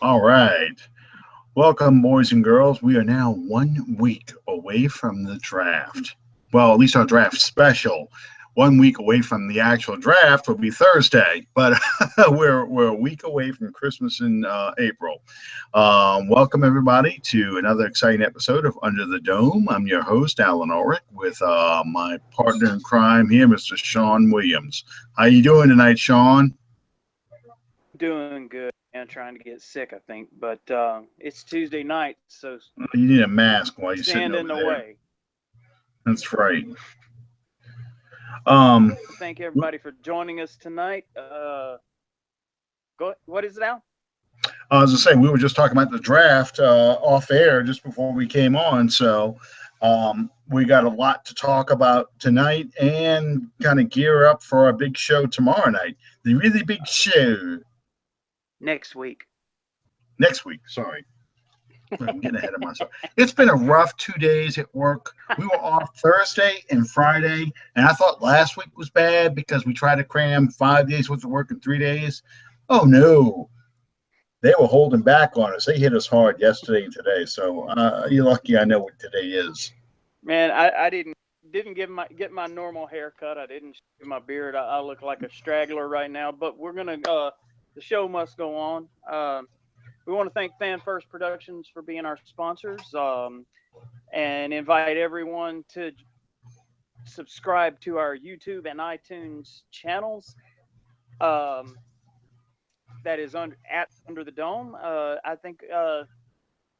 All right. Welcome, boys and girls. We are now 1 week away from the draft. Well, at least our draft special. 1 week away from the actual draft will be Thursday, but we're a week away from Christmas in April. Welcome, everybody, to another exciting episode of Under the Dome. I'm your host, Alan Ulrich, with my partner in crime here, Mr. Sean Williams. How you doing tonight, Sean? Doing good and trying to get sick, I think. But it's Tuesday night, so You need a mask while you're sitting stand over in the there. way. That's right. I'd Um, like to thank everybody for joining us tonight. What is it now? as I say, we were just talking about the draft off air just before we came on. So we got a lot to talk about tonight and kind of gear up for our big show tomorrow night. The really big show Next week. next week. Sorry. I'm getting ahead of myself. It's been a rough 2 days at work. We were off Thursday and Friday, and I thought last week was bad because we tried to cram 5 days worth of work in 3 days. Oh no, they were holding back on us. They hit us hard yesterday and today. So you're lucky I know what today is. Man, I didn't get my normal haircut. I didn't shave my beard. I look like a straggler right now. But we're gonna the show must go on. We want to thank Fan First Productions for being our sponsors, and invite everyone to subscribe to our YouTube and iTunes channels. Um, that is under the dome. I think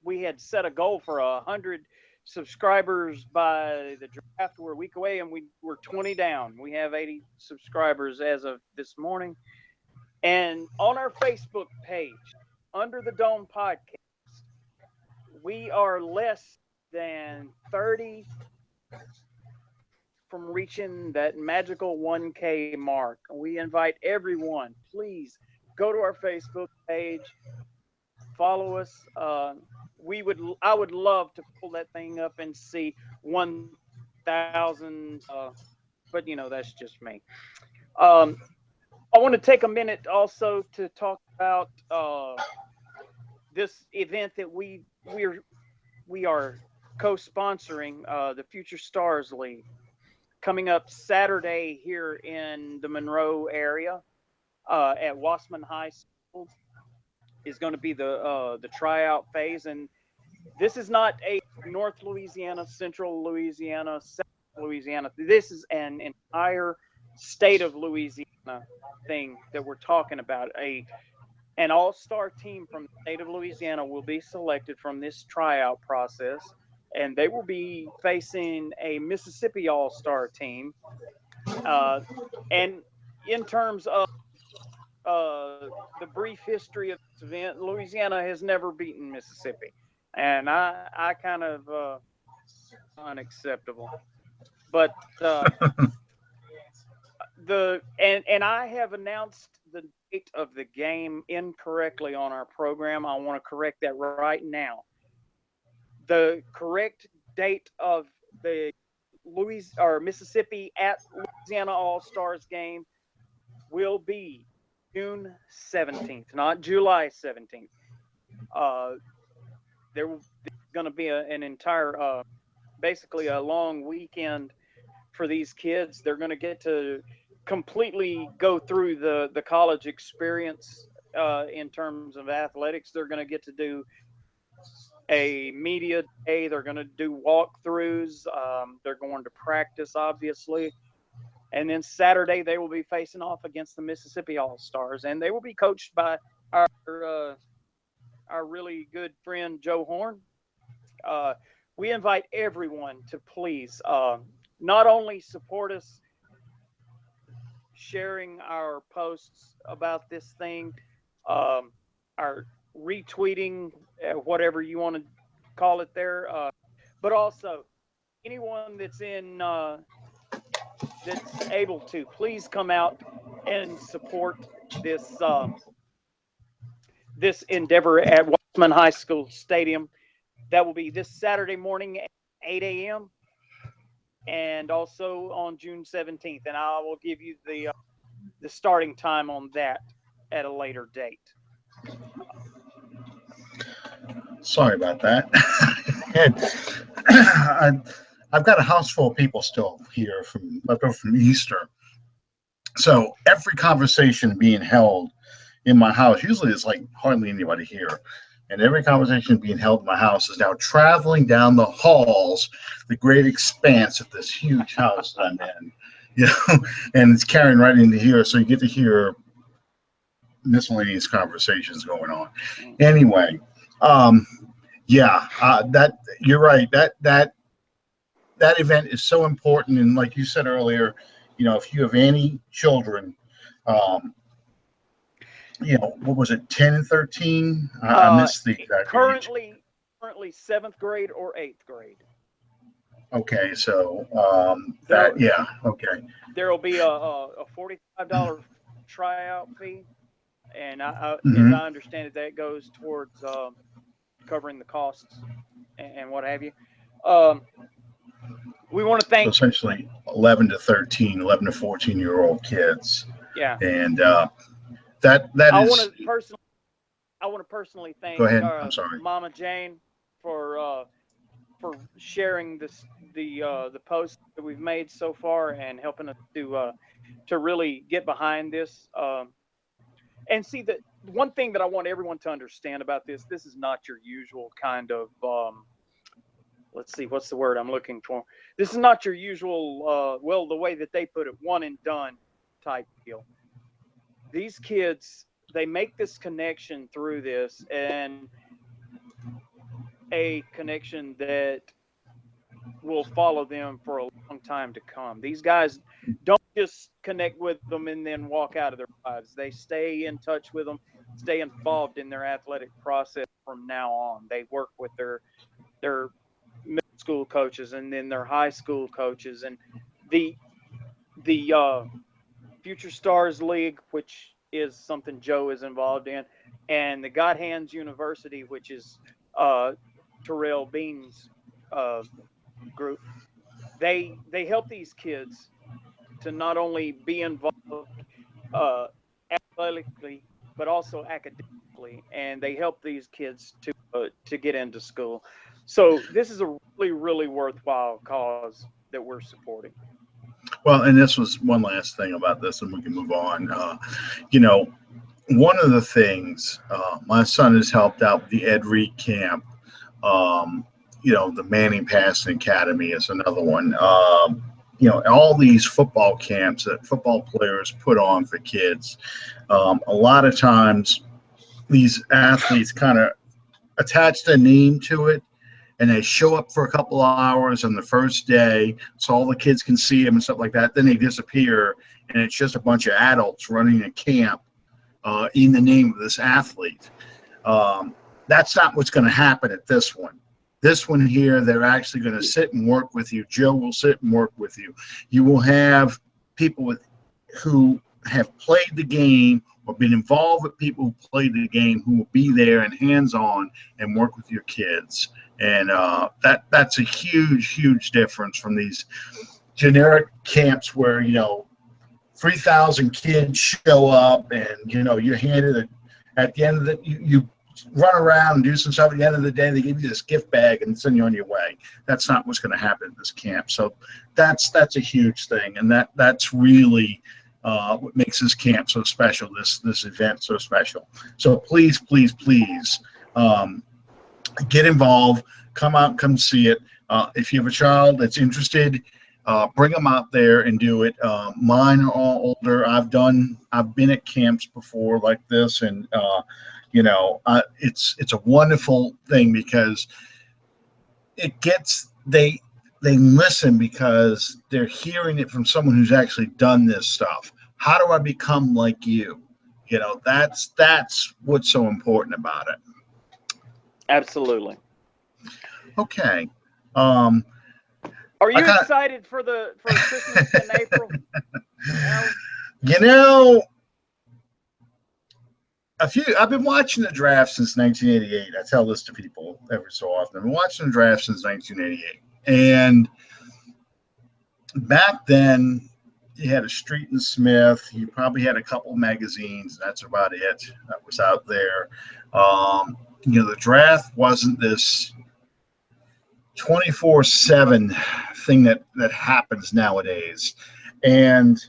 we had set a goal for 100 subscribers by the draft. We're a week away, and we're 20 down. We have 80 subscribers as of this morning. And on our Facebook page, Under the Dome Podcast, we are less than 30 from reaching that magical 1K mark. We invite everyone, please go to our Facebook page, follow us. I would love to pull that thing up and see 1,000. But that's just me. Um, I want to take a minute also to talk about this event that we are co-sponsoring, the Future Stars League, coming up Saturday here in the Monroe area at Wassman High School. Is going to be the tryout phase, and this is not a North Louisiana, Central Louisiana, South Louisiana. This is an entire state of Louisiana thing that we're talking about. An all-star team from the state of Louisiana will be selected from this tryout process, and they will be facing a Mississippi all-star team. Uh, and in terms of the brief history of this event, Louisiana has never beaten Mississippi, and I kind of unacceptable. But and I have announced the date of the game incorrectly on our program. I want to correct that right now. The correct date of the Mississippi at Louisiana All Stars game will be June 17th, not July 17th. Uh, there's going to be an entire, basically a long weekend for these kids. They're going to get to completely go through the college experience in terms of athletics. They're going to get to do a media day. They're going to do walkthroughs. They're going to practice, obviously. And then Saturday, they will be facing off against the Mississippi All Stars, and they will be coached by our uh, our really good friend Joe Horn. Uh, we invite everyone to please not only support us sharing our posts about this thing, um, our retweeting, whatever you want to call it there, but also anyone that's able to, please come out and support this this endeavor at Wassman High School Stadium. That will be this Saturday morning at 8 a.m. and also on June 17th. And I will give you the starting time on that at a later date. Sorry about that. I've got a house full of people still here from left over from Easter. So every conversation being held in my house, usually it's like hardly anybody here. And every conversation being held in my house is now traveling down the halls, the great expanse of this huge house that I'm in. You know, and it's carrying right into here. So you get to hear miscellaneous conversations going on. Anyway, that you're right. That event is so important. And like you said earlier, you know, if you have any children, you know, what was it, 10 and 13? I missed the exact currently 7th grade or 8th grade. Okay, so okay. There will be a $45 tryout fee, and as I understand it, that goes towards covering the costs and what have you. We want to thank, so essentially 11 to 14-year-old kids. Yeah, and I want to personally thank. Go ahead. I'm sorry, Mama Jane, for sharing the post that we've made so far and helping us to really get behind this. And see, that one thing that I want everyone to understand about this is not your usual kind of let's see, what's the word I'm looking for? This is not your usual the way that they put it, one and done type deal. These kids, they make this connection through this, and a connection that will follow them for a long time to come. These guys don't just connect with them and then walk out of their lives. They stay in touch with them, stay involved in their athletic process from now on. They work with their middle school coaches and then their high school coaches, and the Future Stars League, which is something Joe is involved in, and the God Hands University, which is Terrell Bean's group. They help these kids to not only be involved athletically, but also academically, and they help these kids to get into school. So this is a really, really worthwhile cause that we're supporting. Well, and this was one last thing about this, and we can move on. You know, one of the things, my son has helped out with the Ed Reed camp. You know, the Manning Passing Academy is another one. You know, all these football camps that football players put on for kids. A lot of times these athletes kind of attach their name to it, and they show up for a couple of hours on the first day so all the kids can see them and stuff like that. Then they disappear, and it's just a bunch of adults running a camp in the name of this athlete. That's not what's going to happen at this one. This one here, they're actually going to sit and work with you. Joe will sit and work with you. You will have people who have played the game or been involved with people who played the game who will be there and hands-on and work with your kids. And that's a huge difference from these generic camps where, you know, 3,000 kids show up and, you know, you're handed at the end of the, you run around and do some stuff. At the end of the day, they give you this gift bag and send you on your way. That's not what's going to happen at this camp. So that's a huge thing. And that's really what makes this camp so special, this event so special. So please, get involved, come out, come see it. If you have a child that's interested, bring them out there and do it. Mine are all older. I've been at camps before like this, and you know, it's a wonderful thing because they listen because they're hearing it from someone who's actually done this stuff. How do I become like you? You know, that's what's so important about it. Absolutely. Okay. Are you excited for Christmas in April? You know, I've been watching the draft since 1988. I tell this to people every so often. I've been watching the draft since 1988. And back then, he had a Street and Smith. He probably had a couple magazines. That's about it that was out there. The draft wasn't this 24/7 thing that happens nowadays. And,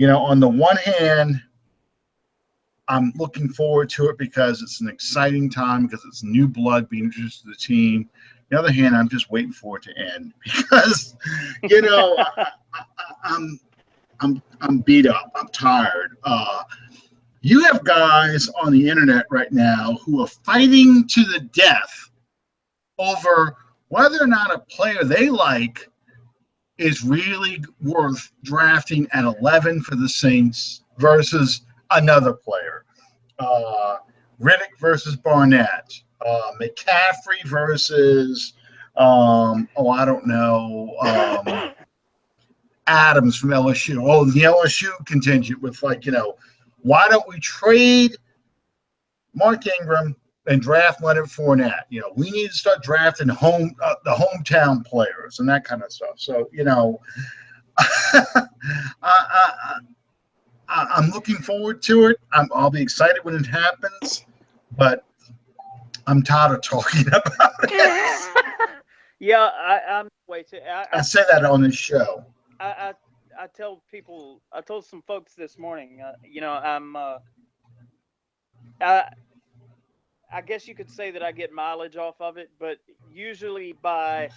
on the one hand, I'm looking forward to it because it's an exciting time, because it's new blood being introduced to the team. On the other hand, I'm just waiting for it to end because, I'm beat up. I'm tired. You have guys on the internet right now who are fighting to the death over whether or not a player they like is really worth drafting at 11 for the Saints versus another player. Riddick versus Barnett. McCaffrey versus, I don't know, Adams from LSU. Oh, the LSU contingent with why don't we trade Mark Ingram and draft Leonard Fournette? We need to start drafting the hometown players and that kind of stuff. So, I'm looking forward to it. I'll be excited when it happens, but I'm tired of talking about it. Yeah, I'm wait. I say that on this show. I tell people. I told some folks this morning. I guess you could say that I get mileage off of it, but usually by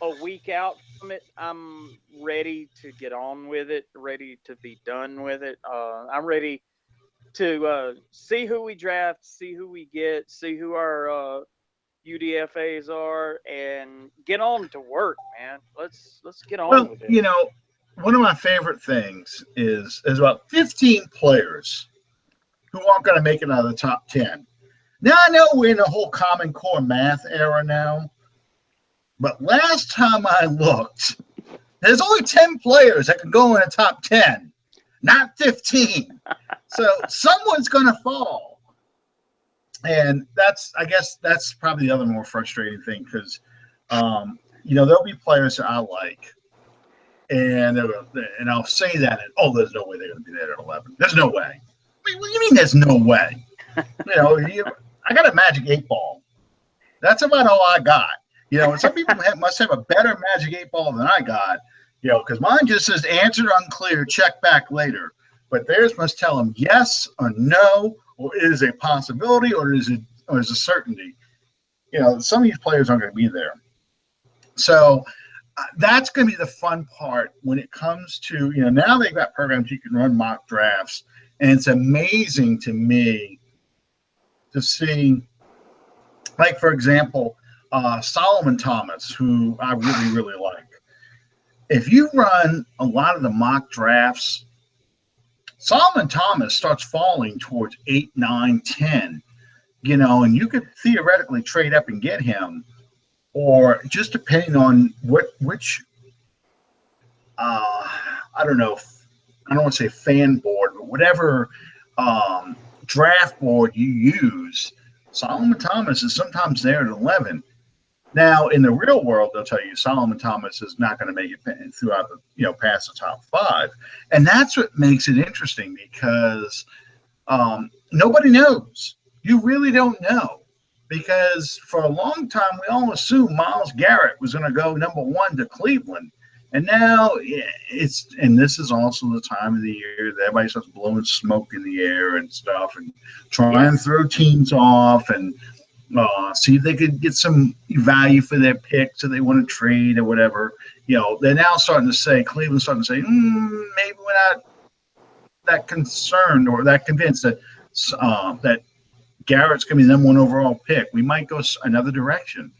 a week out from it, I'm ready to get on with it, ready to be done with it. I'm ready to see who we draft, see who we get, see who our UDFAs are, and get on to work, man. Let's get on with it. One of my favorite things is about 15 players who aren't going to make it out of the top 10. Now, I know we're in the whole Common Core math era now, but last time I looked, there's only 10 players that can go in the top 10, not 15. So someone's going to fall. And I guess that's probably the other more frustrating thing because, there'll be players that I like, and I'll say that, and, there's no way they're going to be there at 11. There's no way. I mean, what do you mean there's no way? I got a magic 8-ball. That's about all I got. Some people must have a better magic 8-ball than I got, because mine just says answer unclear, check back later. But theirs must tell them yes or no, or it is a possibility, or is a certainty. Some of these players aren't going to be there. So that's going to be the fun part when it comes to, now they've got programs you can run mock drafts, and it's amazing to me to see, like, for example, Solomon Thomas, who I really, really like. If you run a lot of the mock drafts, Solomon Thomas starts falling towards 8, 9, 10, and you could theoretically trade up and get him, or just depending on which I don't know, I don't want to say fan board, but whatever draft board you use, Solomon Thomas is sometimes there at 11. Now, in the real world, they'll tell you Solomon Thomas is not going to make it throughout the, past the top 5. And that's what makes it interesting because nobody knows. You really don't know. Because for a long time, we all assumed Myles Garrett was going to go number 1 to Cleveland. And now this is also the time of the year that everybody starts blowing smoke in the air and stuff and trying to throw teams off and see if they could get some value for their pick so they want to trade or whatever. They're now starting to say, Cleveland's starting to say, maybe we're not that concerned or that convinced that that Garrett's going to be the number 1 overall pick. We might go another direction.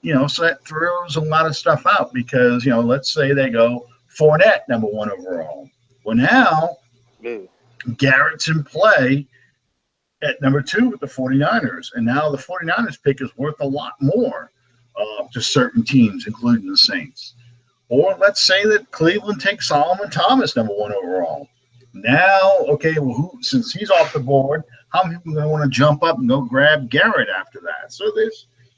So that throws a lot of stuff out because, let's say they go Fournette number 1 overall. Well, now Garrett's in play at number 2 with the 49ers. And now the 49ers pick is worth a lot more to certain teams, including the Saints. Or let's say that Cleveland takes Solomon Thomas number 1 overall. Now, okay, well, since he's off the board, how many people are going to want to jump up and go grab Garrett after that? So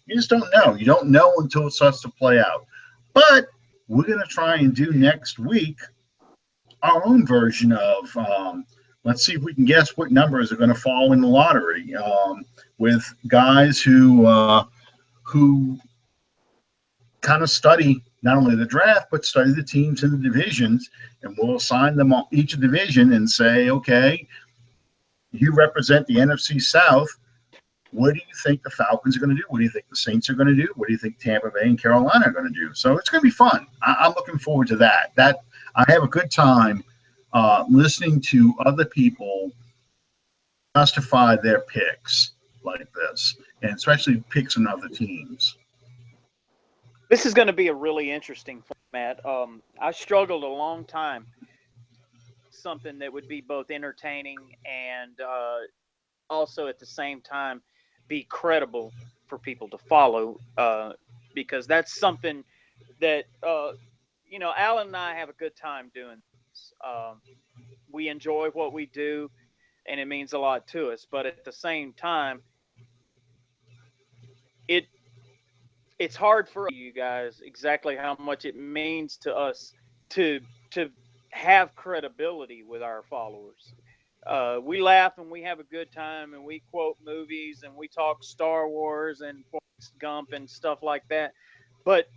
you just don't know. You don't know until it starts to play out. But we're going to try and do next week our own version of. Let's see if we can guess what numbers are going to fall in the lottery with guys who kind of study not only the draft but study the teams in the divisions, and we'll assign them on each division and say, okay, you represent the NFC South. What do you think the Falcons are going to do? What do you think the Saints are going to do? What do you think Tampa Bay and Carolina are going to do? So it's going to be fun. I'm looking forward to that. I have a good time listening to other people justify their picks like this, and especially picks on other teams. This is going to be a really interesting format. I struggled a long time, something that would be both entertaining and also at the same time be credible for people to follow, because that's something that Alan and I have a good time doing this. We enjoy what we do, and it means a lot to us. But at the same time, it it's hard for you guys exactly how much it means to us to to have credibility with our followers. We laugh and we have a good time and we quote movies and we talk Star Wars and Forrest Gump and stuff like that. But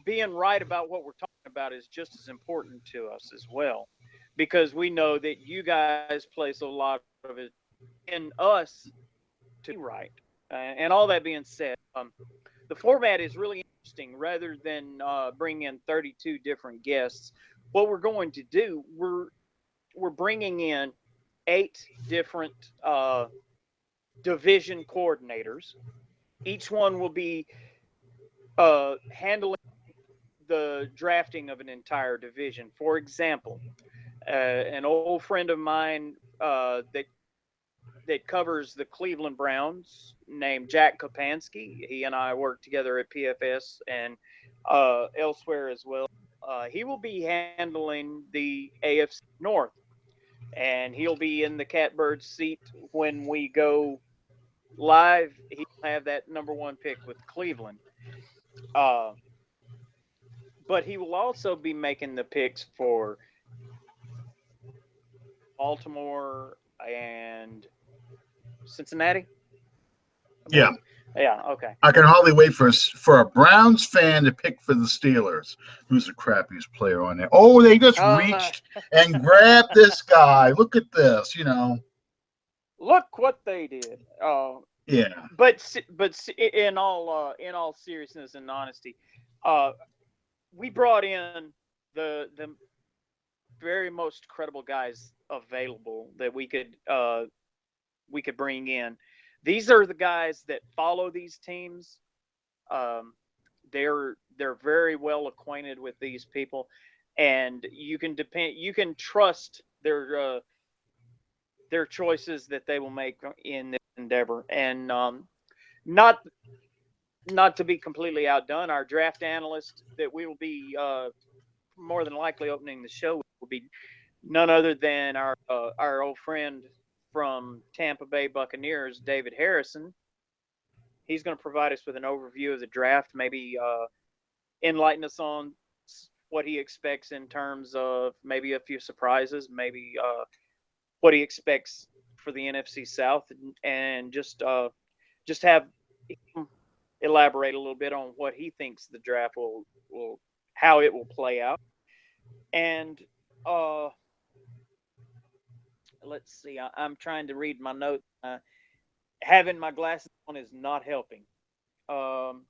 being right about what we're talking about is just as important to us as well, because we know that you guys place a lot of it in us to be right. And all that being said, the format is really interesting. Rather than bring in 32 different guests, what we're going to do, we're bringing in 8 different division coordinators. Each one will be handling the drafting of an entire division. For example, an old friend of mine that covers the Cleveland Browns named Jack Kopansky. He and I work together at PFS and elsewhere as well. He will be handling the AFC North, and he'll be in the catbird seat when we go live. He'll have that number one pick with Cleveland. Uh, but he will also be making the picks for Baltimore and Cincinnati, I Yeah, believe. Yeah, okay. I can hardly wait for a Browns fan to pick for the Steelers. Who's the crappiest player on there? Oh, they just Uh, reached and grabbed this guy. Look at this, you know. Look what they did. Yeah, But in all seriousness and honesty, uh, we brought in the very most credible guys available that we could bring in. These are the guys that follow these teams. Um, they're very well acquainted with these people, and you can trust their choices that they will make in this endeavor. And not not to be completely outdone, our draft analyst that we will be more than likely opening the show will be none other than our old friend from Tampa Bay Buccaneers, David Harrison. He's going to provide us with an overview of the draft, maybe enlighten us on what he expects in terms of maybe a few surprises, maybe what he expects for the NFC South, and just have him elaborate a little bit on what he thinks the draft will how it will play out. And uh, let's see, I'm trying to read my notes. Having my glasses on is not helping. Um,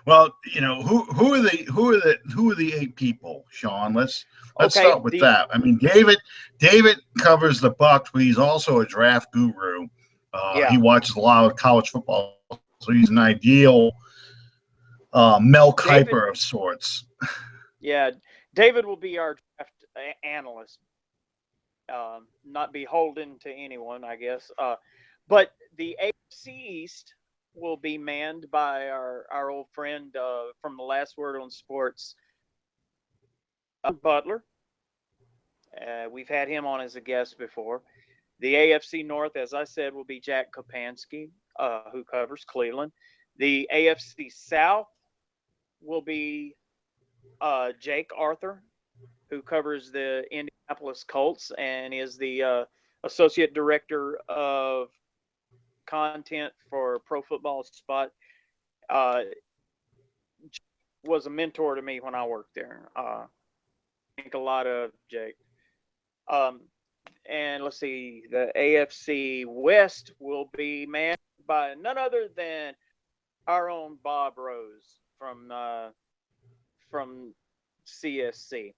well, you know who are the 8 people, Sean? Let's okay, start with that. I mean, David covers the Bucks, but he's also a draft guru. He yeah, watches a lot of college football, so he's an ideal Mel Kiper David, of sorts. yeah, David will be our draft analyst, not beholden to anyone, I guess. But the AFC East will be manned by our old friend from the Last Word on Sports, Butler. We've had him on as a guest before. The AFC North, as I said, will be Jack Kopansky, who covers Cleveland. The AFC South will be Jake Arthur, who covers the Indianapolis Colts and is the associate director of content for Pro Football Spot, was a mentor to me when I worked there. I think a lot of Jake. And let's see, the AFC West will be manned by none other than our own Bob Rose from CSC.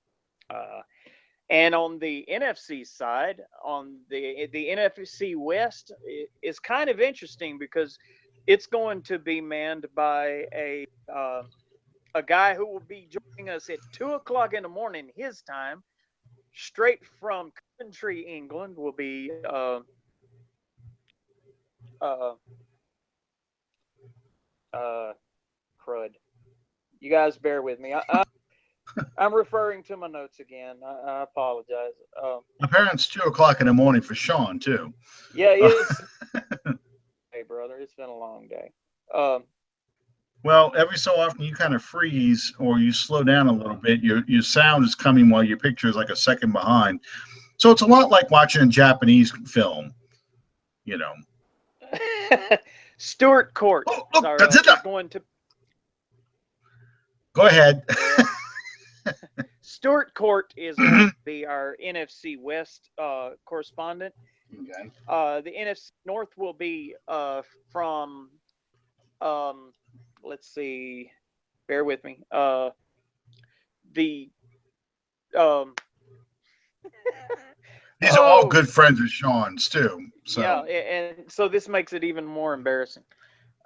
And on the NFC side, on the NFC West, is kind of interesting because it's going to be manned by a guy who will be joining us at 2:00 in the morning his time, straight from Coventry, England. Will be crud. You guys bear with me. I'm referring to my notes again. I apologize. Apparently, it's 2:00 in the morning for Sean too. Yeah, it's. Hey, brother, it's been a long day. Well, every so often you kind of freeze or you slow down a little bit. Your sound is coming while your picture is like a second behind. So it's a lot like watching a Japanese film, you know. Stuart Court. Oh, look, Godzilla. Going to. Go ahead. Stuart Court is going to be our NFC West correspondent. Okay. The NFC North will be from, let's see, bear with me. These are all good friends of Sean's too. So. Yeah, and so this makes it even more embarrassing.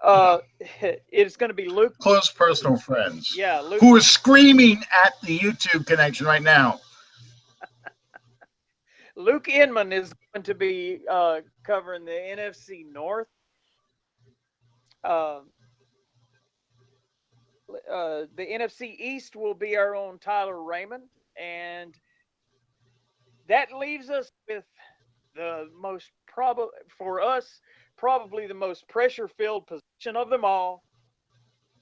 It's going to be Luke. Close personal friends. Yeah, Luke. Who is screaming at the YouTube connection right now. Luke Inman is going to be covering the NFC North. The NFC East will be our own Tyler Raymond, and that leaves us with the most probably the most pressure-filled position of them all,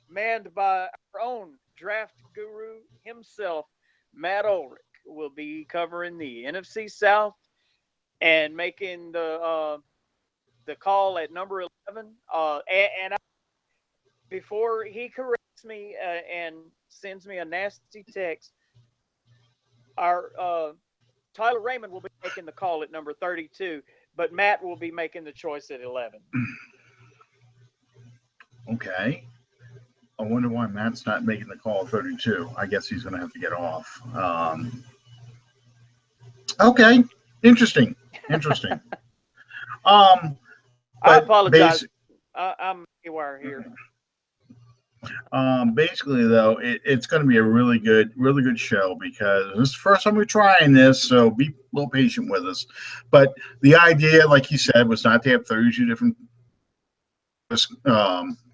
manned by our own draft guru himself, Matt Ulrich, will be covering the NFC South and making the call at number 11. Before he corrects me and sends me a nasty text, our Tyler Raymond will be making the call at number 32. But Matt will be making the choice at 11. Okay. I wonder why Matt's not making the call at 32. I guess he's going to have to get off. Okay. Interesting. I apologize. I'm haywire here. Basically, though, it's going to be a really good show because this is the first time we're trying this, so be a little patient with us. But the idea, like you said, was not to have 32 different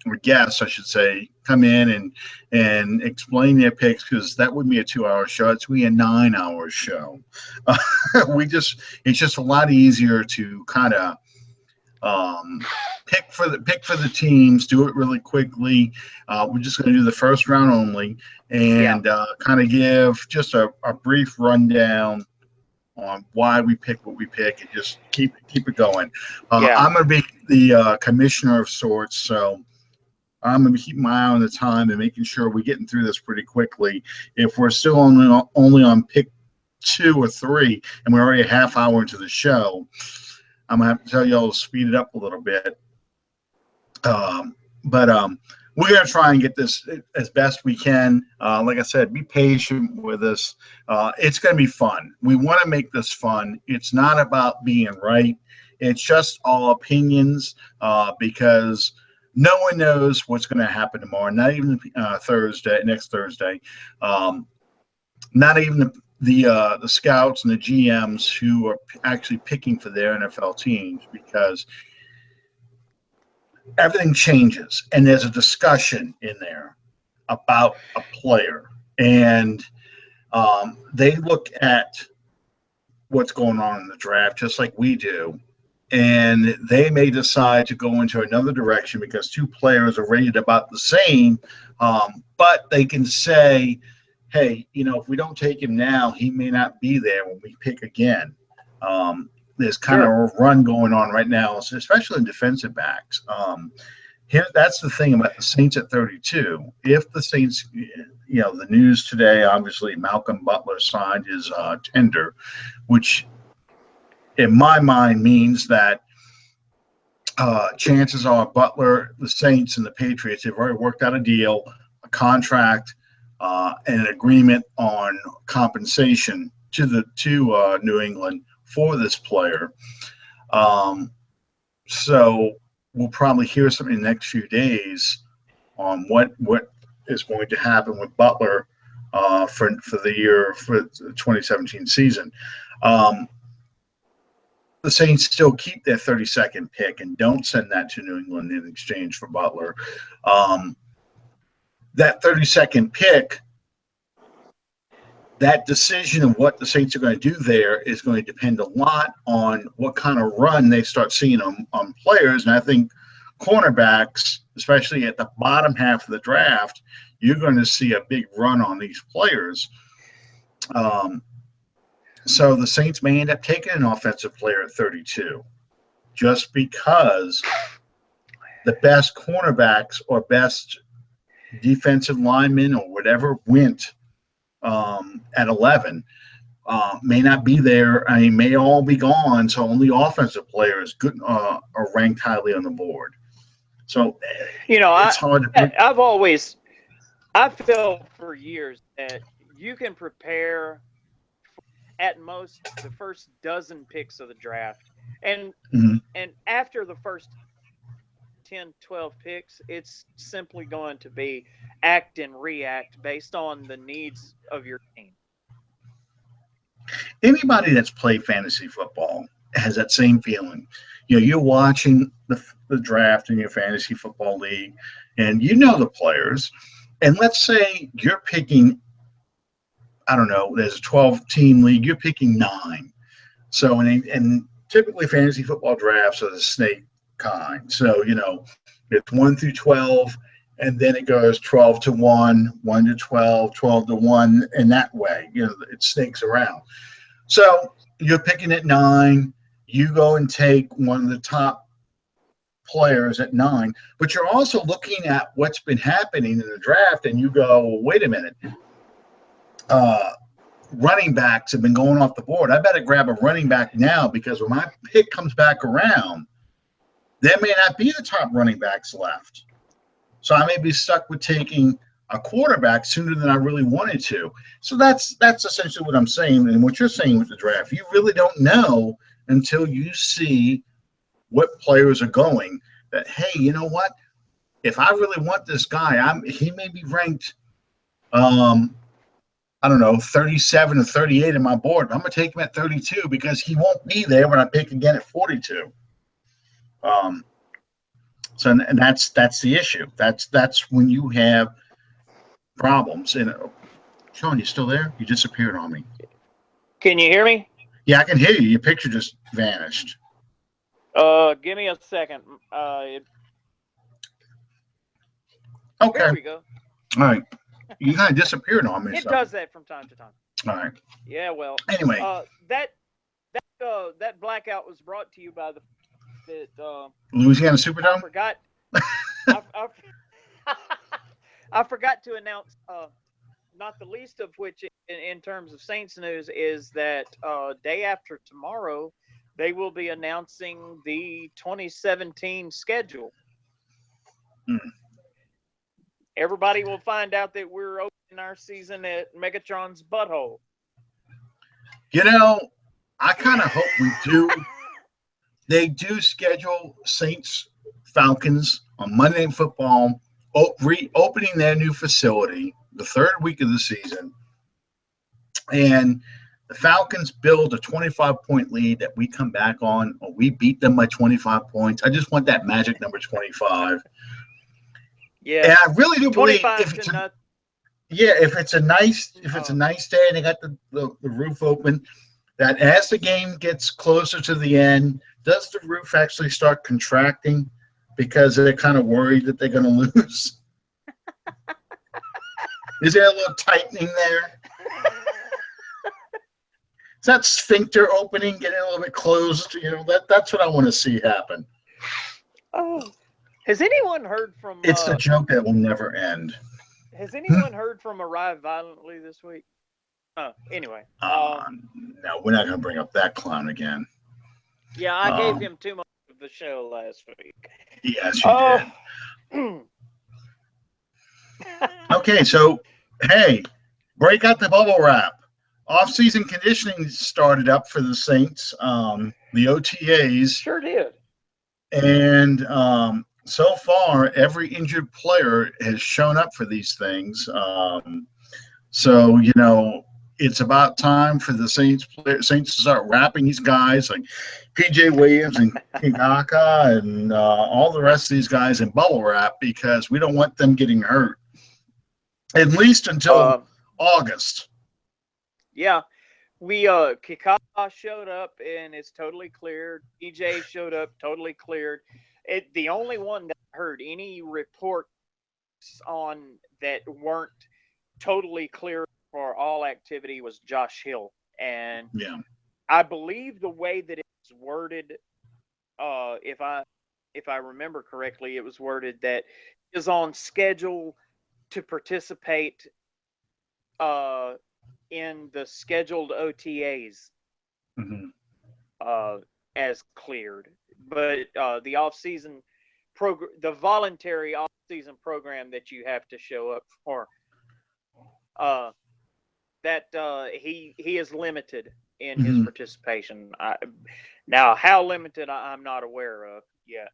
or guests, I should say, come in and explain their picks, because that would be a 2-hour show. It's going to be a 9-hour show. It's just a lot easier to kind of pick for the teams, do it really quickly. We're just going to do the first round only, and kind of give just a brief rundown on why we pick what we pick, and just keep it going. I'm going to be the commissioner of sorts, so I'm going to be keeping my eye on the time and making sure we're getting through this pretty quickly. If we're still only on pick 2 or 3, and we're already a half hour into the show, I'm going to have to tell y'all to speed it up a little bit. But we're going to try and get this as best we can. Like I said, be patient with us. It's going to be fun. We want to make this fun. It's not about being right. It's just all opinions, because no one knows what's going to happen tomorrow, not even next Thursday. Not even the scouts and the GMs who are actually picking for their NFL teams, because everything changes and there's a discussion in there about a player, and they look at what's going on in the draft just like we do, and they may decide to go into another direction because 2 players are rated about the same, but they can say hey, if we don't take him now, he may not be there when we pick again. There's kind of Sure. a run going on right now, especially in defensive backs. That's the thing about the Saints at 32. If the Saints, the news today, obviously Malcolm Butler signed his tender, which in my mind means that chances are Butler, the Saints, and the Patriots have already worked out a deal, a contract, and an agreement on compensation to New England for this player. So we'll probably hear something in the next few days on what is going to happen with Butler for the 2017 season. The Saints still keep their 32nd pick and don't send that to New England in exchange for Butler. That 32nd pick, that decision of what the Saints are going to do there is going to depend a lot on what kind of run they start seeing on players. And I think cornerbacks, especially at the bottom half of the draft, you're going to see a big run on these players. So the Saints may end up taking an offensive player at 32 just because the best cornerbacks or best defensive linemen or whatever went at 11 may not be there. I mean, may all be gone. So only offensive players are ranked highly on the board. So it's hard to pick. I felt for years that you can prepare at most the first dozen picks of the draft. And after the first 10, 12 picks, it's simply going to be act and react based on the needs of your team. Anybody that's played fantasy football has that same feeling. You're watching the draft in your fantasy football league, and the players. And let's say you're picking, I don't know, there's a 12-team league, you're picking 9. So, and typically fantasy football drafts are the snake kind. So, it's 1 through 12, and then it goes 12 to 1, 1 to 12, 12 to 1, and that way, it snakes around. So you're picking at 9, you go and take one of the top players at 9, but you're also looking at what's been happening in the draft, and you go, well, wait a minute. Running backs have been going off the board. I better grab a running back now because when my pick comes back around, there may not be the top running backs left. So I may be stuck with taking a quarterback sooner than I really wanted to. So that's essentially what I'm saying. And what you're saying with the draft, you really don't know until you see what players are going that, hey, you know what? If I really want this guy, he may be ranked I don't know, 37 or 38 in my board. I'm going to take him at 32 because he won't be there when I pick again at 42. So and that's the issue. That's when you have problems. And Sean, you still there? You disappeared on me. Can you hear me? Yeah, I can hear you. Your picture just vanished. Give me a second. Okay. There we go. All right. You kind of disappeared on me. It does that from time to time. All right. Yeah, well. Anyway. That blackout was brought to you by Louisiana Superdome? I forgot to announce, not the least of which in terms of Saints news is that day after tomorrow, they will be announcing the 2017 schedule. Everybody will find out that we're opening our season at Megatron's butthole. I kind of hope we do. They do schedule Saints Falcons on Monday Night Football, reopening their new facility the third week of the season. And the Falcons build a 25-point lead that we come back on, or we beat them by 25 points. I just want that magic number 25. Yeah, and I really do believe if it's a nice day and they got the roof open, that as the game gets closer to the end, does the roof actually start contracting because they're kind of worried that they're going to lose? Is there a little tightening there? Is that sphincter opening getting a little bit closed? You know, that's what I want to see happen. Oh, has anyone heard from? It's the joke that will never end. Has anyone heard from Arrive Violently this week? Anyway. No, we're not going to bring up that clown again. Yeah, I gave him too much of the show last week. Yes, you did. Okay, so, hey, break out the bubble wrap. Off-season conditioning started up for the Saints, the OTAs. Sure did. And so far, every injured player has shown up for these things. So, you know, it's about time for the Saints to start wrapping these guys like P.J. Williams and Kingaka and all the rest of these guys in bubble wrap, because we don't want them getting hurt, at least until August. Yeah. We Kikaka showed up and it's totally cleared. EJ showed up, totally cleared. The only one that heard any reports on that weren't totally clear for all activity was Josh Hill. And yeah, I believe the way that it's worded, if I remember correctly, it was worded that he is on schedule to participate in the scheduled OTAs as cleared, but the off-season program, the voluntary off-season program that you have to show up for, that he is limited in his participation. Now, how limited I'm not aware of yet,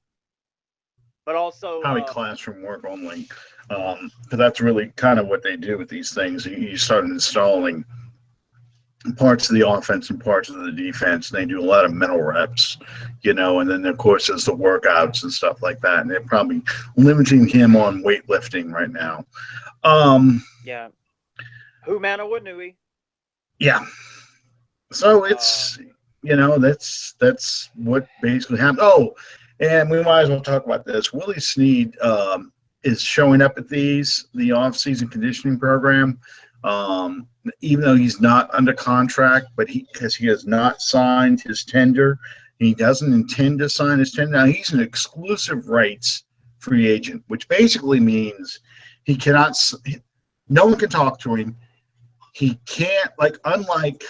but also probably classroom work only. Because that's really kind of what they do with these things. You start installing parts of the offense and parts of the defense, and they do a lot of mental reps, you know, and then of course there's the workouts and stuff like that, and they're probably limiting him on weightlifting right now. Yeah. Humana Wanui. Yeah. So it's, you know, that's what basically happened. Oh, and we might as well talk about this. Willie Snead is showing up at the off-season conditioning program, even though he's not under contract, but because he has not signed his tender, he doesn't intend to sign his tender. Now, he's an exclusive rights free agent, which basically means he cannot, no one can talk to him. He can't, like, unlike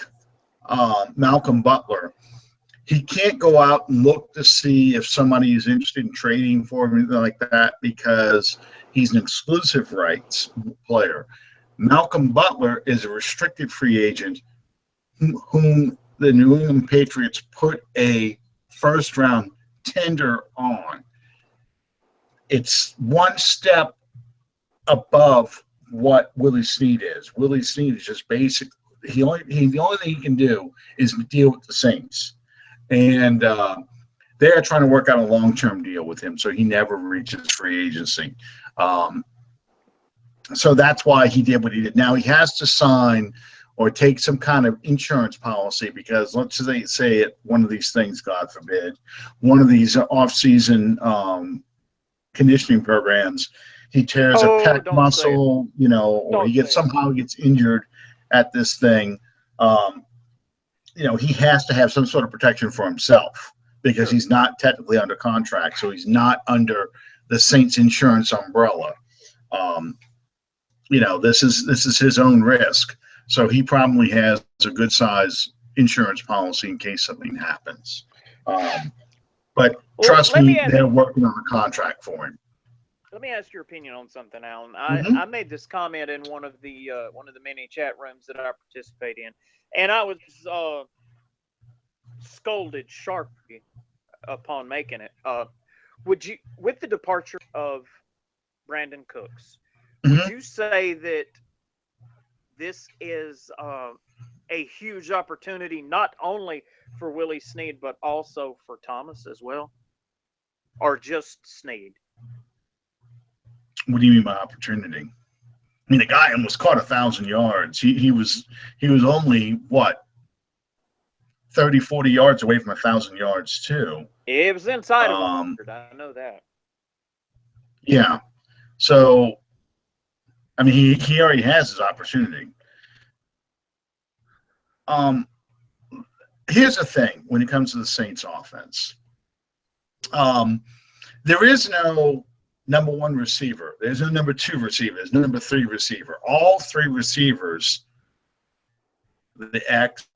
Malcolm Butler, he can't go out and look to see if somebody is interested in trading for him or anything like that, because he's an exclusive rights player. Malcolm Butler is a restricted free agent whom the New England Patriots put a first-round tender on. It's one step above what Willie Snead is. Willie Snead is just basic. The only thing he can do is deal with the Saints, and they're trying to work out a long-term deal with him, so he never reaches free agency. So that's why he did what he did. Now he has to sign or take some kind of insurance policy, because let's say at one of these things, God forbid, one of these off-season conditioning programs, he tears a pec muscle, you know, or he somehow gets injured at this thing. You know, he has to have some sort of protection for himself, because he's not technically under contract, so he's not under the Saints insurance umbrella. You know, this is his own risk, so he probably has a good size insurance policy in case something happens. But trust me, they're working on a contract for him. Let me ask your opinion on something, Alan. I made this comment in one of the many chat rooms that I participate in, and I was scolded sharply upon making it. Would you, with the departure of Brandon Cooks, would you say that this is a huge opportunity not only for Willie Snead but also for Thomas as well, or just Snead? What do you mean by opportunity? I mean, the guy almost caught 1,000 yards. He was only, what, 30, 40 yards away from 1,000 yards too. It was inside of 100. I know that. Yeah. So I mean, he already has his opportunity. Here's the thing when it comes to the Saints offense. There is no number one receiver. There's no number two receiver. There's no number three receiver. All three receivers, the X,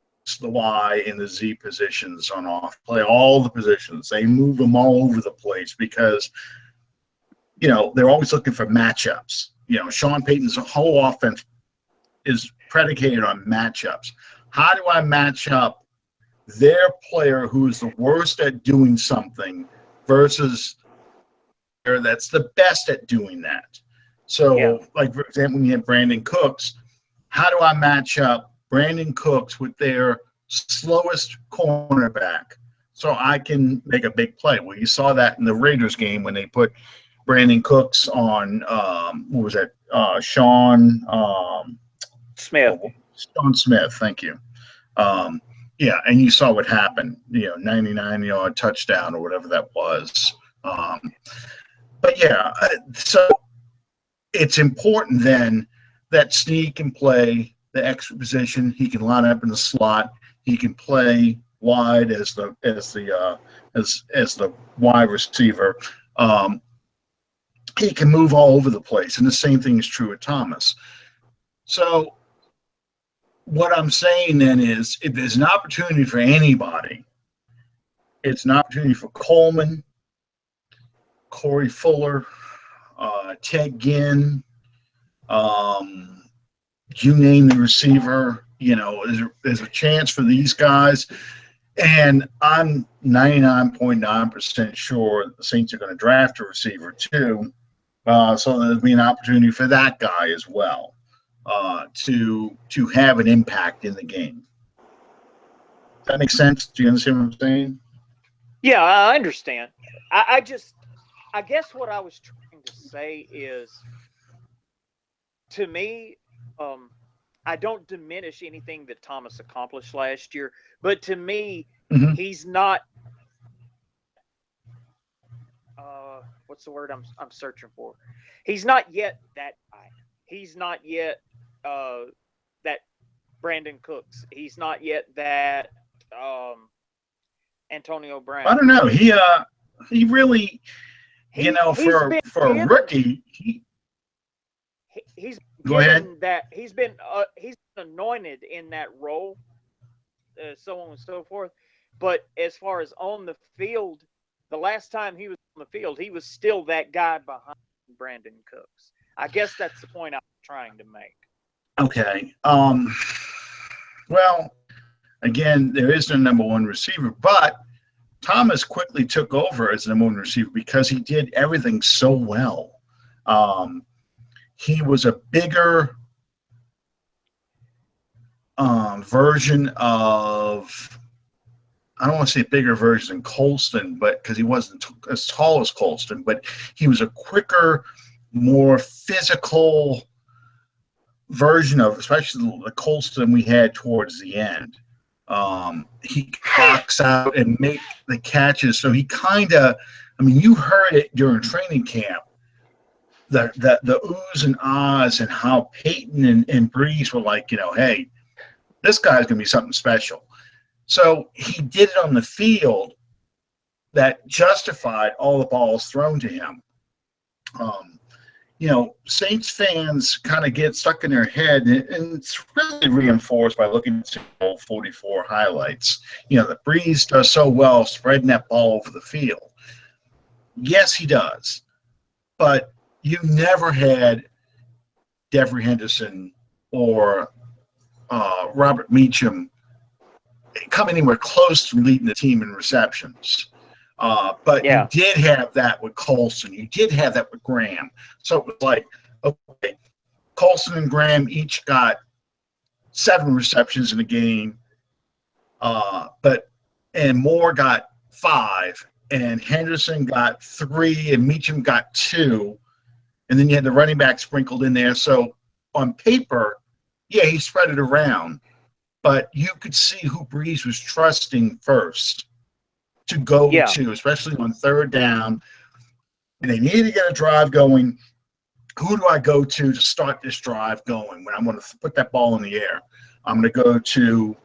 the Y, and the Z positions on off, play all the positions. They move them all over the place because, they're always looking for matchups. Sean Payton's whole offense is predicated on matchups. How do I match up their player who is the worst at doing something versus that's the best at doing that? So, like, for example, when you have Brandon Cooks, how do I match up Brandon Cooks with their slowest cornerback so I can make a big play? Well, you saw that in the Raiders game when they put Brandon Cooks on, what was that, Sean Smith. Sean Smith, thank you. Yeah, and you saw what happened, 99-yard touchdown or whatever that was. But yeah, so it's important then that Snead can play the extra position. He can line up in the slot. He can play wide as the wide receiver. He can move all over the place, and the same thing is true with Thomas. So what I'm saying then is, if there's an opportunity for anybody, it's an opportunity for Coleman, Corey Fuller, Ted Ginn, you name the receiver. There's a chance for these guys. And I'm 99.9% sure the Saints are going to draft a receiver too. So there'll be an opportunity for that guy as well to have an impact in the game. Does that make sense? Do you understand what I'm saying? Yeah, I understand. I guess what I was trying to say is, to me, I don't diminish anything that Thomas accomplished last year, but to me, he's not. What's the word I'm searching for? He's not yet that guy. He's not yet that Brandon Cooks. He's not yet that Antonio Brown. I don't know. He really, for a rookie, he's go ahead. That he's been anointed in that role, so on and so forth. But as far as on the field, the last time he was on the field, he was still that guy behind Brandon Cooks. I guess that's the point I'm trying to make. Okay. Well, again, there is no number one receiver, but Thomas quickly took over as the number one receiver because he did everything so well. He was a bigger version of, I don't want to say a bigger version than Colston, but because he wasn't as tall as Colston, but he was a quicker, more physical version of, especially the Colston we had towards the end. He box out and make the catches. So he kind of, you heard it during training camp, the oohs and ahs and how Peyton and Breeze were like, hey, this guy's going to be something special. So he did it on the field that justified all the balls thrown to him. Saints fans kind of get stuck in their head, and it's really reinforced by looking at old 44 highlights. The Breeze does so well spreading that ball over the field. Yes, he does. But you never had Devery Henderson or Robert Meacham come anywhere close to leading the team in receptions. But you did have that with Colston. You did have that with Graham. So it was like, okay, Colston and Graham each got 7 receptions in a game, and Moore got 5, and Henderson got 3, and Meacham got 2, and then you had the running back sprinkled in there. So on paper, he spread it around, but you could see who Breeze was trusting first to go to, especially on third down. And they needed to get a drive going. who do I go to start this drive going when I'm going to put that ball in the air? I'm going to go to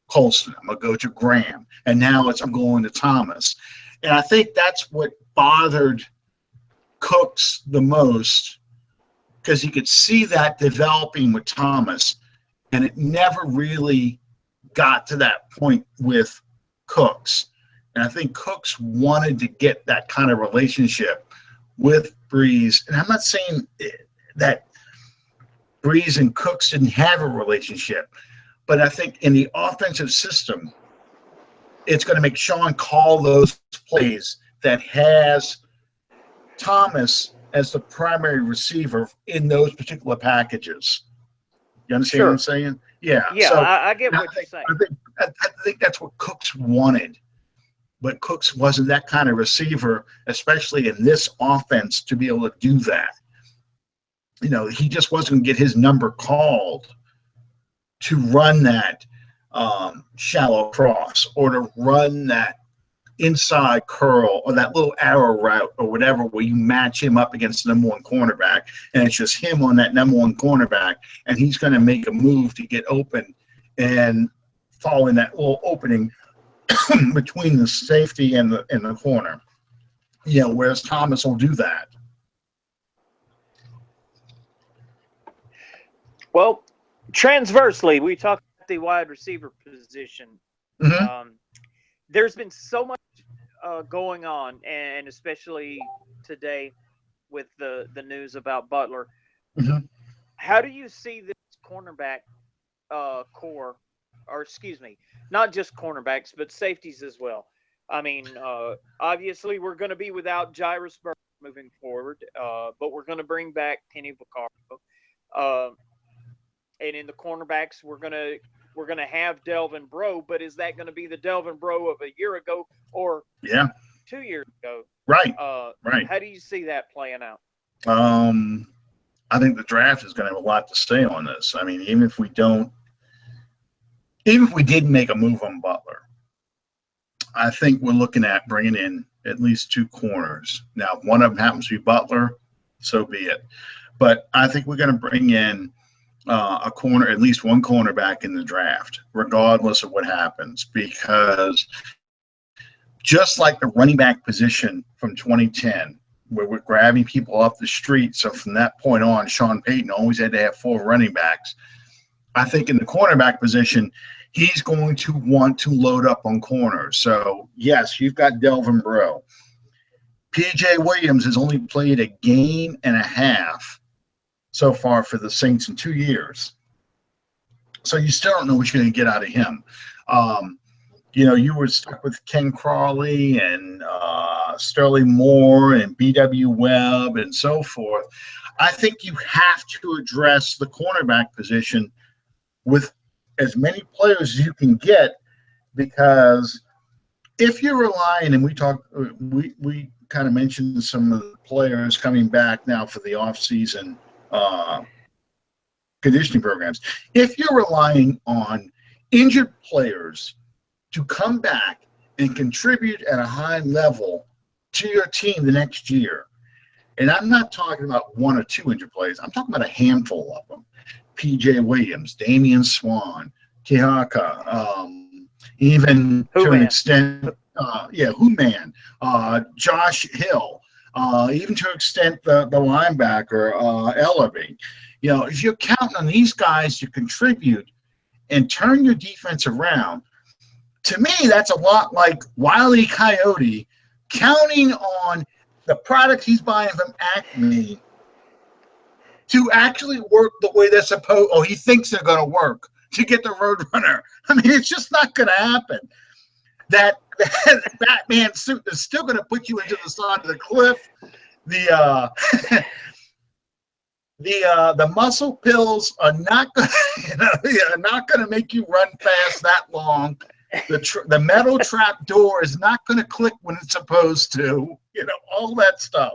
Colston. I'm going to go to Graham. And now I'm going to Thomas. And I think that's what bothered Cooks the most, because you could see that developing with Thomas, and it never really got to that point with Cooks. And I think Cooks wanted to get that kind of relationship with Breeze. And I'm not saying that Breeze and Cooks didn't have a relationship, but I think in the offensive system, it's going to make Sean call those plays that has Thomas as the primary receiver in those particular packages. You understand what I'm saying? Yeah. Yeah, so I get what you're saying. I think that's what Cooks wanted. But Cooks wasn't that kind of receiver, especially in this offense, to be able to do that. You know, he just wasn't going to get his number called to run that shallow cross or to run that inside curl or that little arrow route or whatever, where you match him up against the number one cornerback, and it's just him on that number one cornerback, and he's going to make a move to get open and fall in that little opening between the safety and the corner. You know, whereas Thomas will do that. Well, transversely, we talked about the wide receiver position. Mm-hmm. There's been so much going on, and especially today with the news about Butler. Mm-hmm. How do you see this cornerback core, or excuse me, not just cornerbacks, but safeties as well? I mean, obviously we're going to be without Jairus Byrd moving forward, but we're going to bring back Kenny Vaccaro. And in the cornerbacks, we're gonna have Delvin Breaux, but is that going to be the Delvin Breaux of a year ago or 2 years ago? Right. Right. How do you see that playing out? I think the draft is going to have a lot to say on this. I mean, even if we did make a move on Butler, I think we're looking at bringing in at least two corners. Now, if one of them happens to be Butler, so be it. But I think we're going to bring in a corner, at least one cornerback in the draft, regardless of what happens, because just like the running back position from 2010, where we're grabbing people off the street. So from that point on, Sean Payton always had to have 4 running backs. I think in the cornerback position, he's going to want to load up on corners. So, yes, you've got Delvin Breaux. P.J. Williams has only played a game and a half so far for the Saints in 2 years. So you still don't know what you're going to get out of him. You know, you were stuck with Ken Crawley and Sterling Moore and B.W. Webb and so forth. I think you have to address the cornerback position with as many players as you can get, because if you're relying, and we kind of mentioned some of the players coming back now for the offseason conditioning programs. If you're relying on injured players to come back and contribute at a high level to your team the next year, and I'm not talking about 1 or 2 injured players, I'm talking about a handful of them. P.J. Williams, Damian Swan, Kihaka, even to an extent, Hooman, Josh Hill, even to an extent the linebacker, Ellaby. You know, if you're counting on these guys to contribute and turn your defense around, to me, that's a lot like Wile E. Coyote counting on the product he's buying from Acme to actually work the way they're supposed, or he thinks they're going to work to get the Roadrunner. I mean, it's just not going to happen. That Batman suit is still going to put you into the side of the cliff. The muscle pills are not going to make you run fast that long. The metal trap door is not going to click when it's supposed to. You know, all that stuff.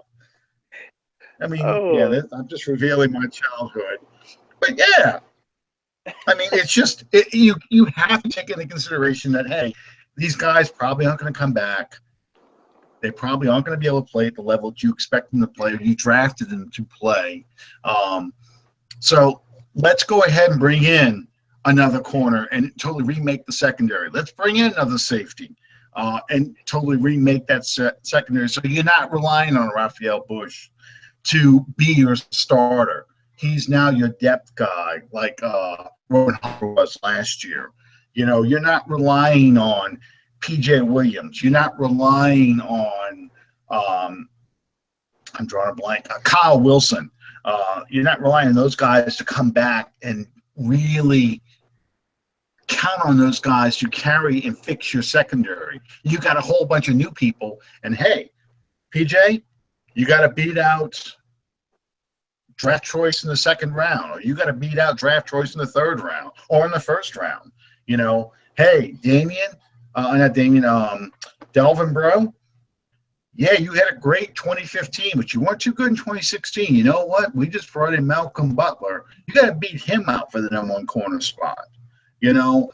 I mean, I'm just revealing my childhood. But yeah, I mean, it's just you have to take into consideration that, hey, these guys probably aren't going to come back. They probably aren't going to be able to play at the level that you expect them to play, or you drafted them to play. So let's go ahead and bring in another corner and totally remake the secondary. Let's bring in another safety and totally remake that secondary. So you're not relying on Raphael Bush to be your starter. He's now your depth guy, like Rowan Hopper was last year. You know, you're not relying on PJ Williams. You're not relying on I'm drawing a blank. Kyle Wilson. You're not relying on those guys to come back and really count on those guys to carry and fix your secondary. You got a whole bunch of new people, and hey, PJ, you got to beat out draft choice in the second round, or you got to beat out draft choice in the third round or in the first round. You know, hey, Delvin, bro. Yeah, you had a great 2015, but you weren't too good in 2016. You know what? We just brought in Malcolm Butler. You got to beat him out for the #1 corner spot. You know,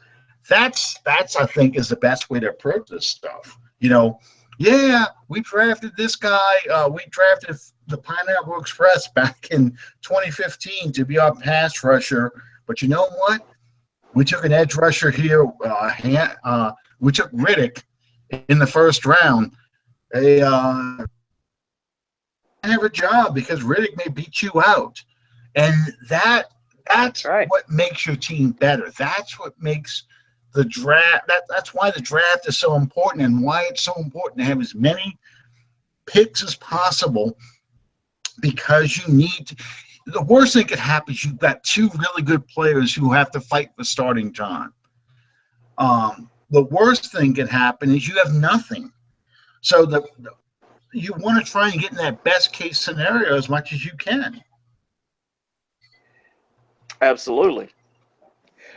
that's I think is the best way to approach this stuff. You know, yeah, we drafted this guy. We drafted the Pineapple Express back in 2015 to be our pass rusher. But you know what? We took an edge rusher here. We took Riddick in the first round. They have a job because Riddick may beat you out, and that's right. What makes your team better. That's what makes the draft. That's why the draft is so important, and why it's so important to have as many picks as possible, because you need to. The worst thing could happen is you've got two really good players who have to fight for starting time. The worst thing could happen is you have nothing. So you want to try and get in that best case scenario as much as you can. Absolutely.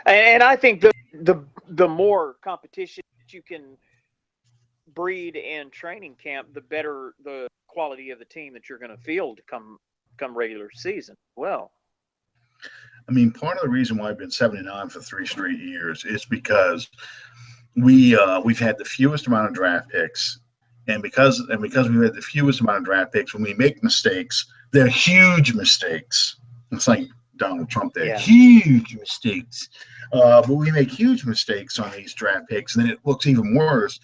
And I think the more competition that you can breed in training camp, the better the quality of the team that you're going to field come regular season. Well, I mean, part of the reason why I've been 7-9 for 3 straight years is because we've had the fewest amount of draft picks. And because we've had the fewest amount of draft picks, when we make mistakes, they're huge mistakes. It's like Donald Trump there, huge mistakes. But we make huge mistakes on these draft picks, and then it looks even worse.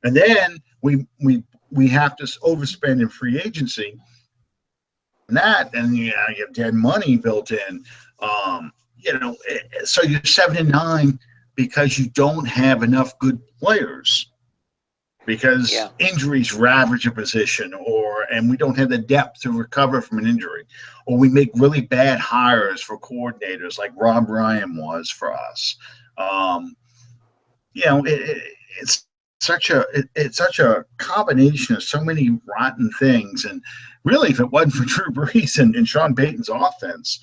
And then we have to overspend in free agency, and you have dead money built in. So you're 7-9 because you don't have enough good players. Because injuries ravage a position, and we don't have the depth to recover from an injury, or we make really bad hires for coordinators like Rob Ryan was for us. It's such a combination of so many rotten things, and really, if it wasn't for Drew Brees and Sean Payton's offense,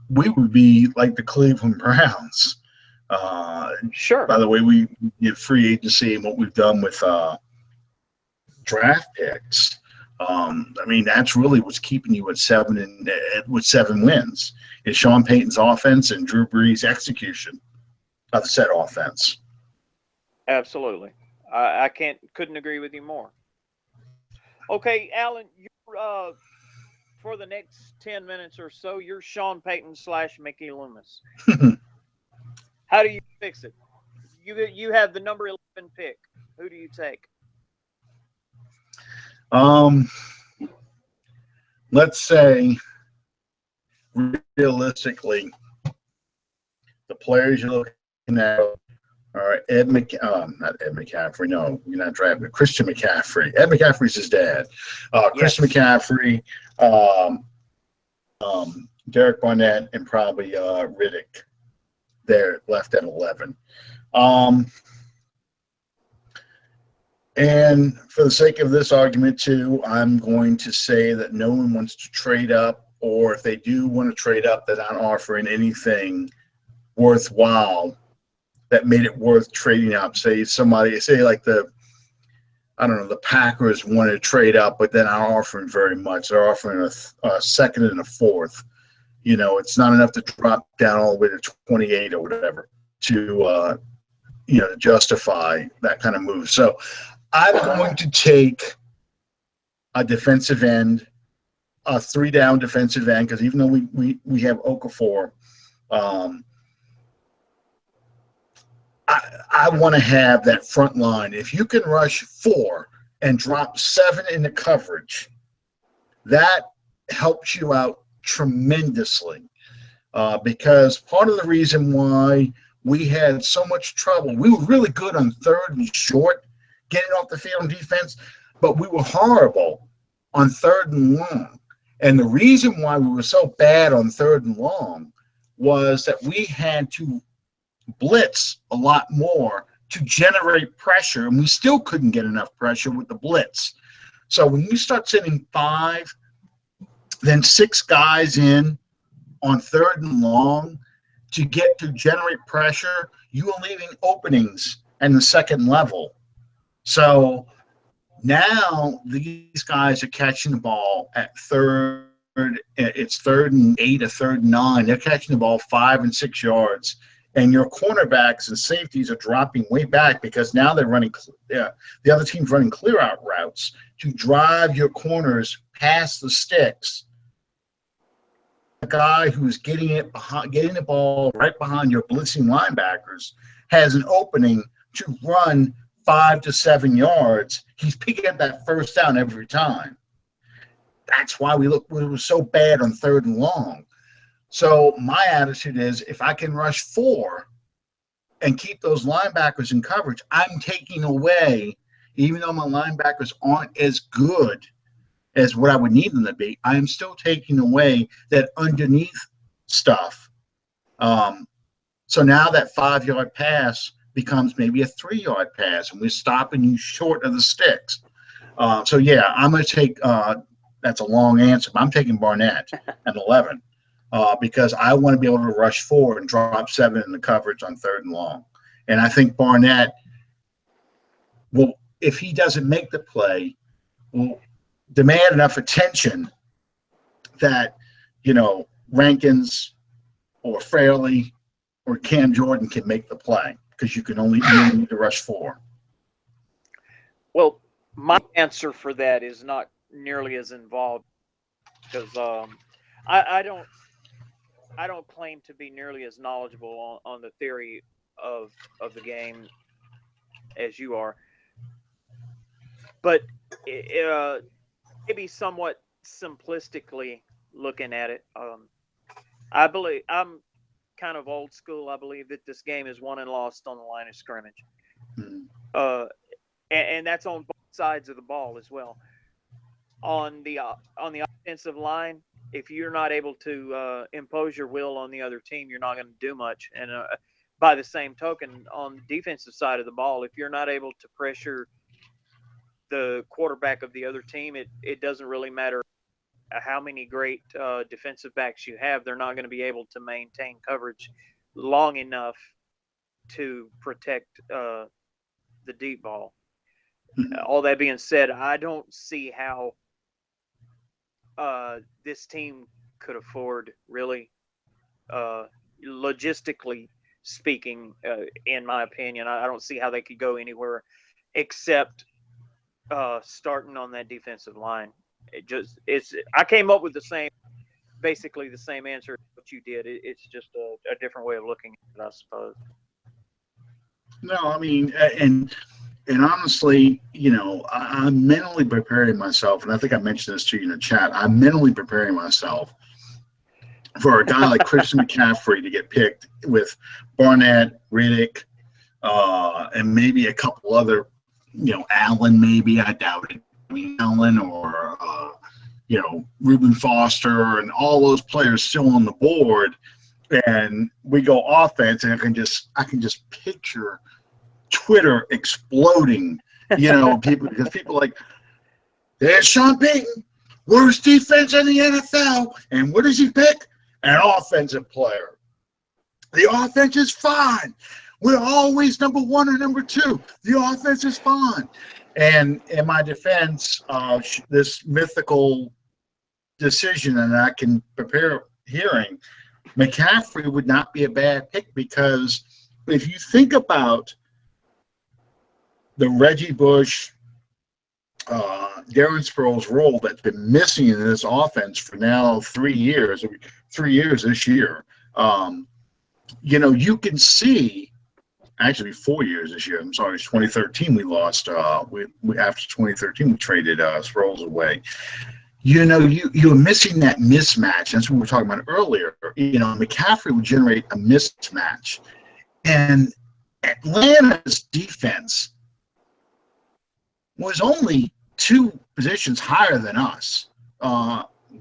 we would be like the Cleveland Browns. Sure. By the way, we get free agency and what we've done with draft picks. I mean, that's really what's keeping you at 7 wins is Sean Payton's offense and Drew Brees' execution of said offense. Absolutely, I couldn't agree with you more. Okay, Alan, you're for the next 10 minutes or so, you're Sean Payton / Mickey Loomis. How do you fix it? You have the number 11 pick. Who do you take? Let's say realistically, the players you're looking at are not Ed McCaffrey. No, you're not drafting Christian McCaffrey. Ed McCaffrey's his dad. Christian McCaffrey, Derek Barnett, and probably Riddick. There left at 11. And for the sake of this argument too, I'm going to say that no one wants to trade up, or if they do want to trade up, they're not offering anything worthwhile that made it worth trading up. Say like the Packers wanted to trade up, but they're not offering very much. They're offering a second and a fourth. You know, it's not enough to drop down all the way to 28 or whatever to justify that kind of move. So I'm going to take a defensive end, a 3-down defensive end, because even though we have Okafor, I want to have that front line. If you can rush 4 and drop 7 in the coverage, that helps you out tremendously. Because part of the reason why we had so much trouble, we were really good on 3rd and short, getting off the field in defense, but we were horrible on 3rd and long. And the reason why we were so bad on 3rd and long was that we had to blitz a lot more to generate pressure, and we still couldn't get enough pressure with the blitz. So when you start sending 5, then 6 guys in on 3rd and long to generate pressure, you are leaving openings in the second level. So now these guys are catching the ball at 3rd. It's 3rd and 8 or 3rd and 9. They're catching the ball 5 and 6 yards. And your cornerbacks and safeties are dropping way back because now they're running the other team's running clear-out routes to drive your corners past the sticks. A guy who's getting the ball right behind your blitzing linebackers has an opening to run 5 to 7 yards. He's picking up that first down every time. That's why we were so bad on 3rd and long. So my attitude is, if I can rush 4 and keep those linebackers in coverage, I'm taking away, even though my linebackers aren't as good as what I would need them to be, I am still taking away that underneath stuff. So now that 5-yard pass becomes maybe a 3-yard pass, and we're stopping you short of the sticks. So yeah, I'm going to take that's a long answer, but I'm taking Barnett at 11. Because I want to be able to rush 4 and drop 7 in the coverage on 3rd and long. And I think Barnett will, if he doesn't make the play, will demand enough attention that, Rankins or Fraley or Cam Jordan can make the play, because you only need to rush 4. Well, my answer for that is not nearly as involved, because I don't claim to be nearly as knowledgeable on the theory of the game as you are, but maybe somewhat simplistically looking at it, I believe I'm kind of old school. I believe that this game is won and lost on the line of scrimmage, and that's on both sides of the ball as well. On the offensive line, if you're not able to impose your will on the other team, you're not going to do much. And by the same token, on the defensive side of the ball, if you're not able to pressure the quarterback of the other team, it doesn't really matter how many great defensive backs you have. They're not going to be able to maintain coverage long enough to protect the deep ball. All that being said, I don't see how this team could afford, really, logistically speaking, in my opinion, I don't see how they could go anywhere except starting on that defensive line. I came up with basically the same answer that you did. It's just a different way of looking at it, I suppose. No, I mean, and honestly, I'm mentally preparing myself, and I think I mentioned this to you in the chat. I'm mentally preparing myself for a guy like Christian McCaffrey to get picked with Barnett, Riddick, and maybe a couple other, Allen, maybe. I doubt it. I mean, Allen or, Reuben Foster and all those players still on the board. And we go offense, and I can just picture Twitter exploding, because people like, there's Sean Payton, worst defense in the NFL, and what does he pick? An offensive player. The offense is fine. We're always number 1 or number 2. The offense is fine. And in my defense, this mythical decision, and I can prepare hearing, McCaffrey would not be a bad pick, because if you think about the Reggie Bush, Darren Sproles' role that's been missing in this offense for now 3 years, 3 years this year. You can see, actually 4 years this year. I'm sorry, it's 2013 we lost. After 2013 we traded Sproles away. You're missing that mismatch. That's what we were talking about earlier. McCaffrey would generate a mismatch, and Atlanta's defense was only 2 positions higher than us.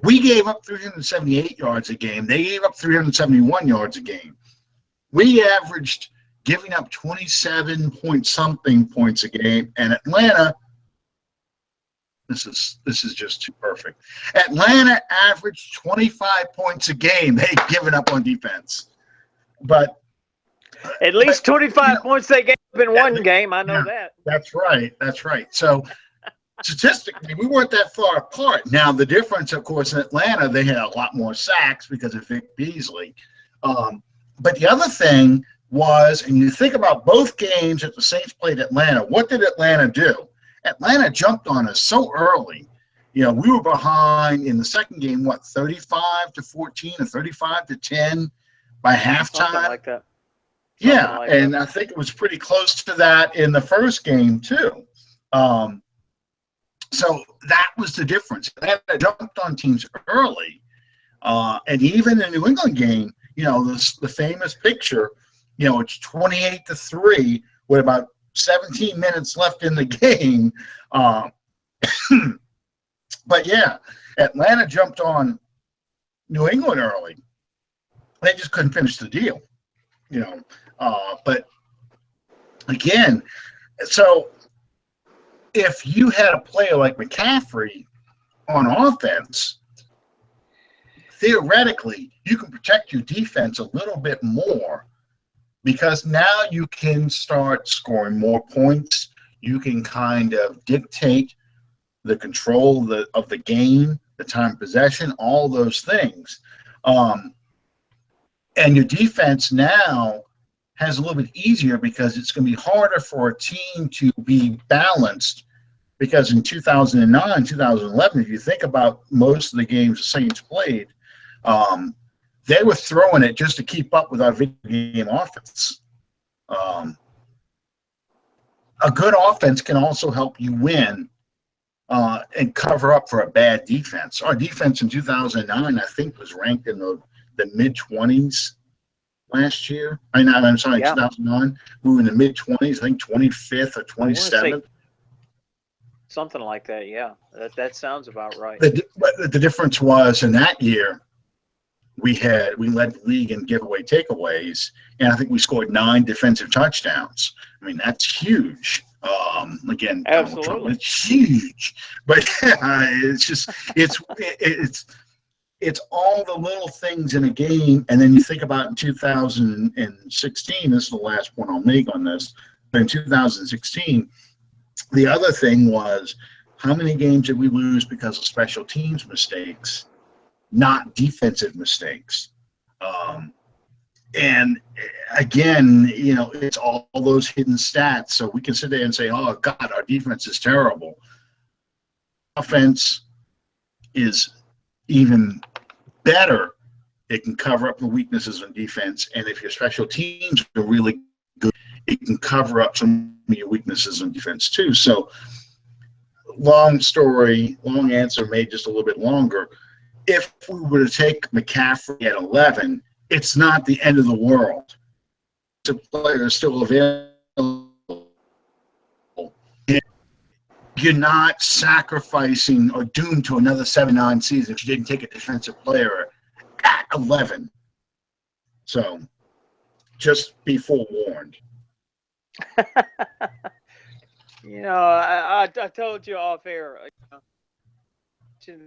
We gave up 378 yards a game. They gave up 371 yards a game. We averaged giving up 27 point something points a game, and Atlanta. This is just too perfect. Atlanta averaged 25 points a game. They'd given up on defense, but at least 25 points they gave up in one game. I know that. That's right. That's right. So statistically, we weren't that far apart. Now the difference, of course, in Atlanta, they had a lot more sacks because of Vic Beasley. But the other thing was, and you think about both games that the Saints played Atlanta. What did Atlanta do? Atlanta jumped on us so early. We were behind in the second game, 35-14 or 35-10 by halftime. Something like that. And I think it was pretty close to that in the first game too. So that was the difference. Atlanta jumped on teams early, and even the New England game, the famous picture, it's 28-3 with about 17 minutes left in the game. But yeah, Atlanta jumped on New England early. They just couldn't finish the deal, but again, so if you had a player like McCaffrey on offense, theoretically, you can protect your defense a little bit more, because now you can start scoring more points. You can kind of dictate the control of the game, the time possession, all those things. And your defense now has a little bit easier, because it's going to be harder for a team to be balanced, because in 2009, 2011, if you think about most of the games the Saints played, they were throwing it just to keep up with our video game offense. A good offense can also help you win and cover up for a bad defense. Our defense in 2009, I think, was ranked in the mid-20s last year. I'm sorry, yeah. 2009. We were in the mid-20s, I think 25th or 27th. Something like that, yeah. That sounds about right. The difference was, in that year, we led the league in giveaway takeaways, and I think we scored 9 defensive touchdowns. I mean, that's huge. Again, absolutely, it's huge. But it's just it's all the little things in a game, and then you think about in 2016. This is the last point I'll make on this. But in 2016, the other thing was, how many games did we lose because of special teams mistakes, not defensive mistakes? And again, it's all those hidden stats. So we can sit there and say, oh, God, our defense is terrible. Offense is even better. It can cover up the weaknesses in defense. And if your special teams are really good, it can cover up some of your weaknesses in defense too. So long answer made just a little bit longer. If we were to take McCaffrey at 11, it's not the end of the world. The player is still available. You're not sacrificing or doomed to another 7-9 season if you didn't take a defensive player at 11. So just be forewarned. I told you off air.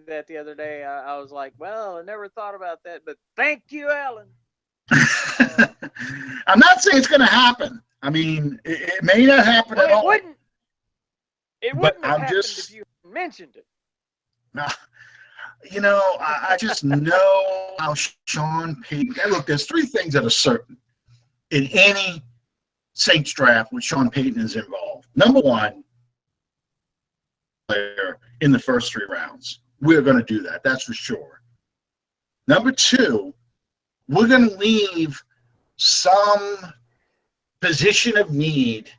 That the other day, I was like, well, I never thought about that, but thank you, Alan. I'm not saying it's going to happen. I mean, it may not happen at all. It wouldn't have happened if you mentioned it. No, I just know how Sean Payton. Look, there's 3 things that are certain in any Saints draft with Sean Payton is involved. Number 1, player in the first 3 rounds. We're going to do that. That's for sure. Number 2, we're going to leave some position of need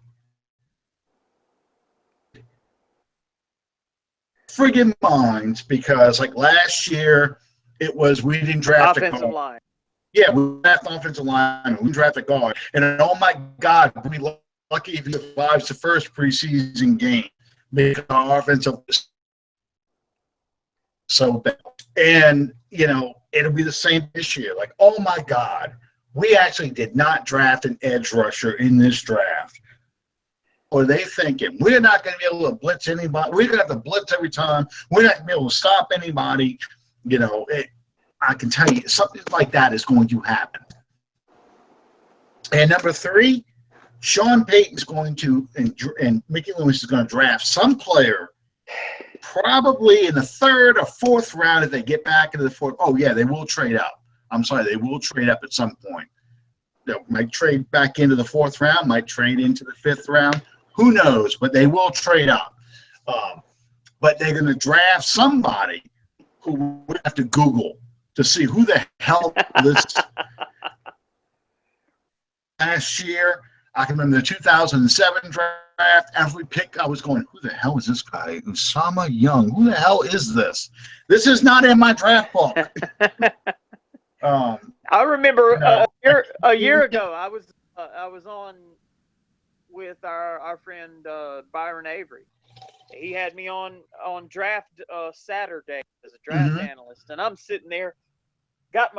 friggin' minds, because like last year it was we didn't draft offensive a guard. line. Yeah, we draft offensive line, we draft a guard, and oh my God, we'd be lucky if he survives the first preseason game because our offensive is so bad. And it'll be the same this year. Like, oh my God, we actually did not draft an edge rusher in this draft. Or are they thinking we're not going to be able to blitz anybody? We're going to have to blitz every time. We're not going to be able to stop anybody. I can tell you something like that is going to happen. And number 3, Sean Payton's going to, and Mickey Loomis is going to draft some player probably in the 3rd or 4th round if they get back into the 4th. Oh, yeah, they will trade up. I'm sorry, they will trade up at some point. They might trade back into the 4th round, might trade into the 5th round. Who knows? But they will trade up. But they're going to draft somebody who we have to Google to see who the hell this last year. I can remember the 2007 draft. Every pick I was going, who the hell is this guy? Usama Young. Who the hell is this? This is not in my draft book. I remember a year ago I was on with our friend Byron Avery. He had me on draft Saturday as a draft analyst, and I'm sitting there, got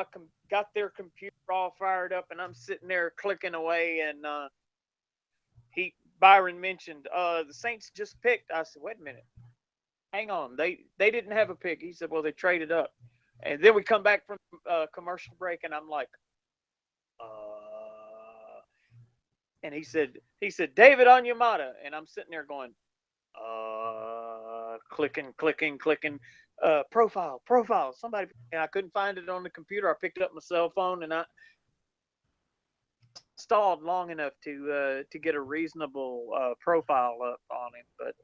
their computer all fired up, and I'm sitting there clicking away, and Byron mentioned the Saints just picked. I said, wait a minute, hang on, they didn't have a pick. He said, well, they traded up, and then we come back from commercial break, and I'm like, and he said David Onyemata, and I'm sitting there going, clicking, profile, somebody, and I couldn't find it on the computer. I picked up my cell phone, and I stalled long enough to get a reasonable profile up on him, but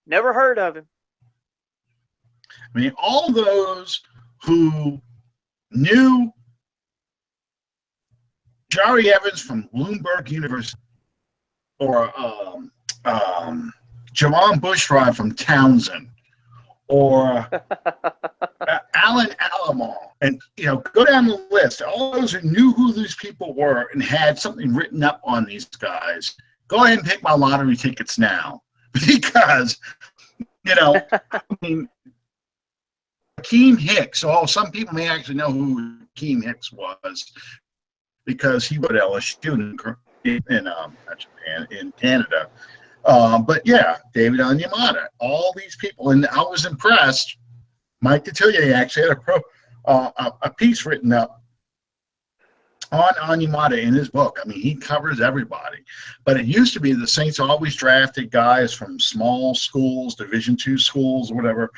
never heard of him. I mean, all those who knew Jari Evans from Bloomberg University, or Javon Bushrod from Townsend, or Alan Alamo, and go down the list. All those who knew who these people were and had something written up on these guys, go ahead and take my lottery tickets now, because I mean, Akeem Hicks. Oh, some people may actually know who Akeem Hicks was because he was at LSU in Canada. But yeah, David Onyemata, all these people, and I was impressed. Mike Detillier actually had a piece written up on Onyemata in his book. I mean, he covers everybody. But it used to be the Saints always drafted guys from small schools, Division II schools, whatever.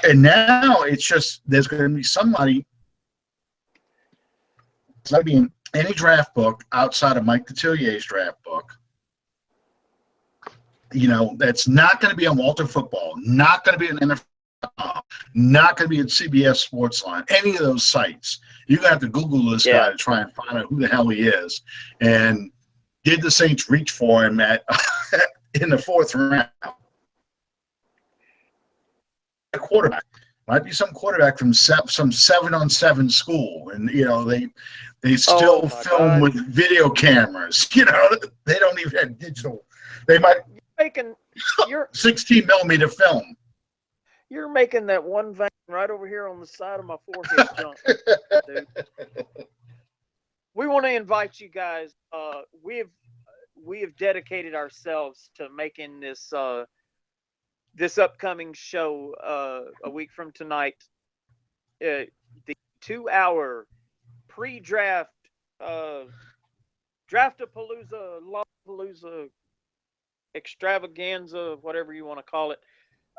And now it's just there's going to be somebody. It's not being any draft book outside of Mike Detillier's draft book. That's not going to be on Walter Football, not going to be an NFL, not going to be at CBS Sportsline, any of those sites. You're going to have to Google this guy to try and find out who the hell he is. And did the Saints reach for him in the 4th round? A quarterback. Might be some quarterback from some 7-on-7 school. And, they still film with video cameras. They don't even have digital. They might – you're 16 millimeter film. You're making that one vein right over here on the side of my forehead jump, dude. We want to invite you guys. We have dedicated ourselves to making this this upcoming show a week from tonight. The 2-hour pre-draft Draftapalooza, Lollapalooza, extravaganza, whatever you want to call it.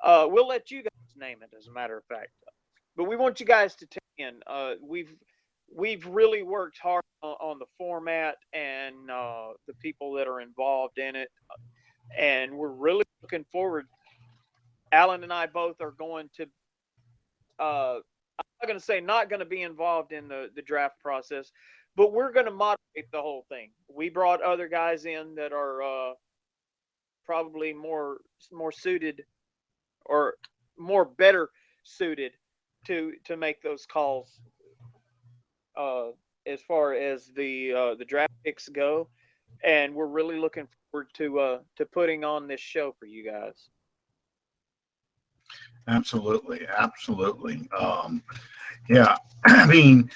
We'll let you guys name it, as a matter of fact. But we want you guys to tune in. We've really worked hard on the format and the people that are involved in it, and we're really looking forward Alan and I both are going to. I'm not going to say not going to be involved in the draft process, but we're going to moderate the whole thing. We brought other guys in that are probably more suited or more better suited to make those calls as far as the draft picks go, and we're really looking forward to putting on this show for you guys. Absolutely, absolutely. Yeah, I mean,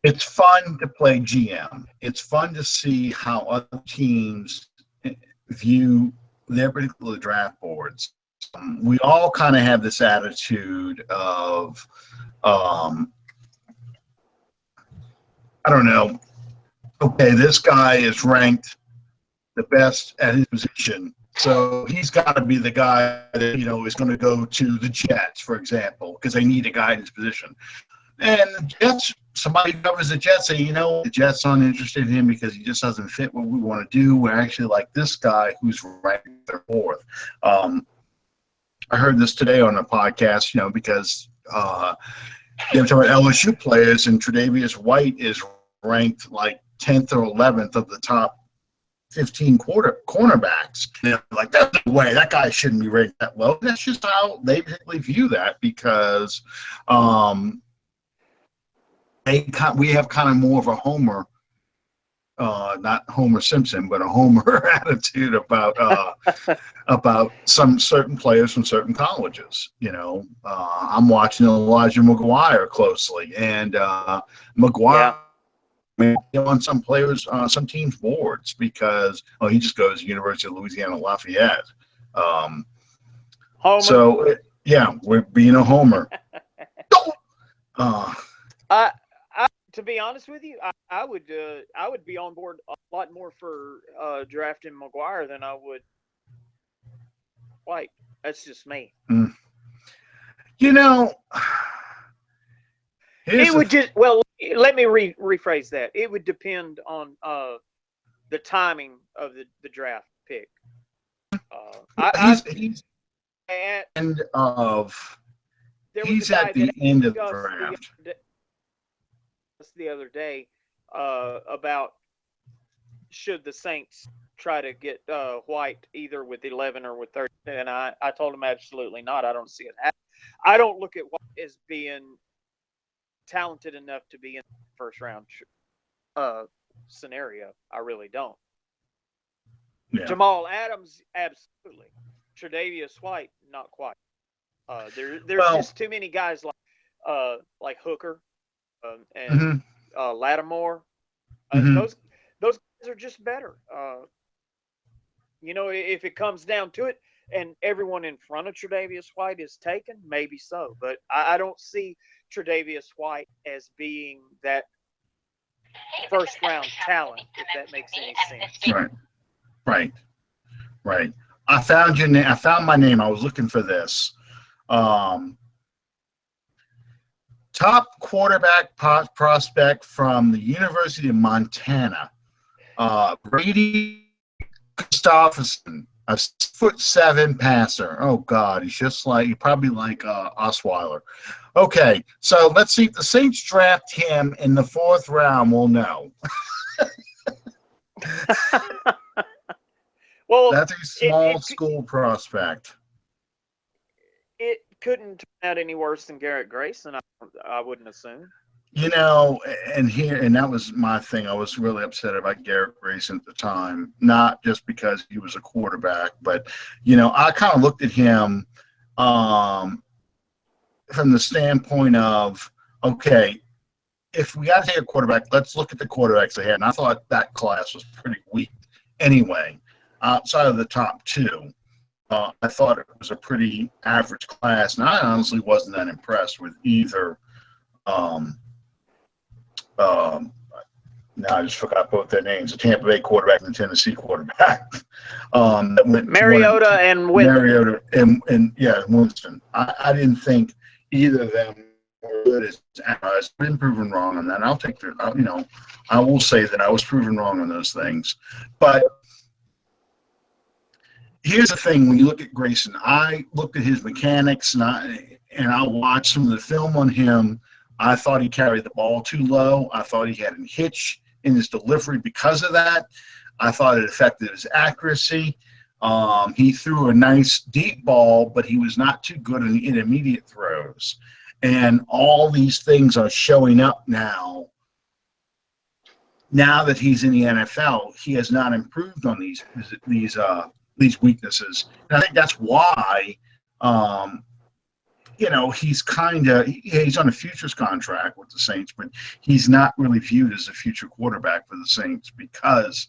it's fun to play GM. It's fun to see how other teams view their particular draft boards. We all kind of have this attitude of, I don't know, okay, this guy is ranked the best at his position, so he's got to be the guy that, is going to go to the Jets, for example, because they need a guy in his position. And the Jets, somebody who covers the Jets say, the Jets aren't interested in him because he just doesn't fit what we want to do. We're actually like this guy who's ranked third, fourth. I heard this today on a podcast, because they were talking about LSU players, and Tre'Davious White is ranked like 10th or 11th of the top 15 cornerbacks. Like, that's no way. That guy shouldn't be ranked that low. That's just how they particularly view that, because we have kind of more of a Homer, not Homer Simpson, but a Homer attitude about some certain players from certain colleges. I'm watching Elijah McGuire closely, and McGuire on some players, some teams' boards because he just goes to University of Louisiana Lafayette. Homer. So we're being a Homer. To be honest with you, I would be on board a lot more for drafting McGuire than I would White. That's just me. It would let me rephrase that. It would depend on the timing of the draft pick. He's at the end of the draft. The other day about should the Saints try to get White either with 11 or with 30, and I told him absolutely not. I don't see it happening. I don't look at White as being talented enough to be in the first round scenario. I really don't. Yeah. Jamal Adams, absolutely. Tre'Davious White, not quite. There's just too many guys like Hooker and Lattimore. Those guys are just better. If it comes down to it, and everyone in front of Tre'Davious White is taken, maybe so. But I don't see Tre'Davious White as being that first round talent, if that makes any sense. Right. I found your name. I found my name. I was looking for this. Top quarterback prospect from the University of Montana, Brady Christopherson, a 6'7" passer. Oh God, he's probably like Osweiler. Okay, so let's see if the Saints draft him in the 4th round. We'll know. Well, that's a small school prospect. It couldn't turn out any worse than Garrett Grayson, I wouldn't assume. And that was my thing. I was really upset about Garrett Grayson at the time, not just because he was a quarterback, but I kind of looked at him from the standpoint of, okay, if we got to take a quarterback, let's look at the quarterbacks they had. And I thought that class was pretty weak anyway, outside of the top 2. I thought it was a pretty average class, and I honestly wasn't that impressed with either. Now I just forgot both their names: the Tampa Bay quarterback and the Tennessee quarterback. Mariota and Winston. Mariota and Winston. I didn't think either of them were good as I've been proven wrong on that. I'll take I will say that I was proven wrong on those things, but. here's the thing: when you look at Grayson, I looked at his mechanics, and I watched some of the film on him. I thought he carried the ball too low. I thought he had a hitch in his delivery because of that. I thought it affected his accuracy. He threw a nice deep ball, but he was not too good in the intermediate throws. And all these things are showing up now. Now that he's in the NFL, he has not improved on these weaknesses, and I think that's why, he's on a futures contract with the Saints, but he's not really viewed as a future quarterback for the Saints because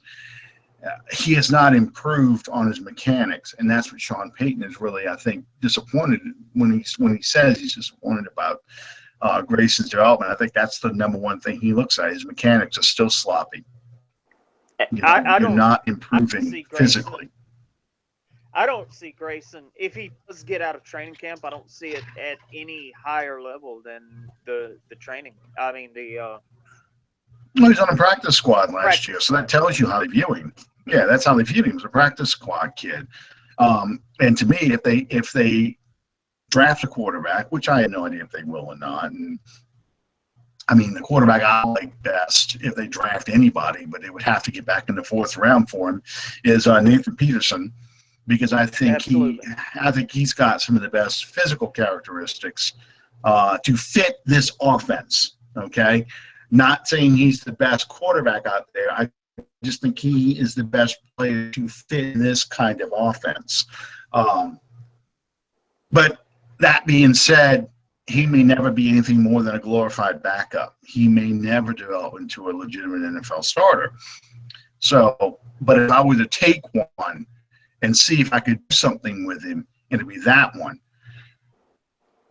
he has not improved on his mechanics, and that's what Sean Payton is really, I think, disappointed when he says he's disappointed about Grayson's development. I think that's the number one thing he looks at. His mechanics are still sloppy. You're not improving physically. I don't see Grayson, if he does get out of training camp, I don't see it at any higher level than the training. I mean, Well, he's on a practice squad last year, so that tells you how they view him. Yeah, that's how they viewed him, as a practice squad kid. And to me, if they draft a quarterback, which I had no idea if they will or not, and I mean, the quarterback I like best, if they draft anybody, but they would have to get back in the fourth round for him, is Nathan Peterson, because I think he's got some of the best physical characteristics to fit this offense. Okay, not saying he's the best quarterback out there. I just think he is the best player to fit this kind of offense. But that being said, he may never be anything more than a glorified backup. He may never develop into a legitimate NFL starter. So, but if I were to take one and see if I could do something with him, it'd be that one.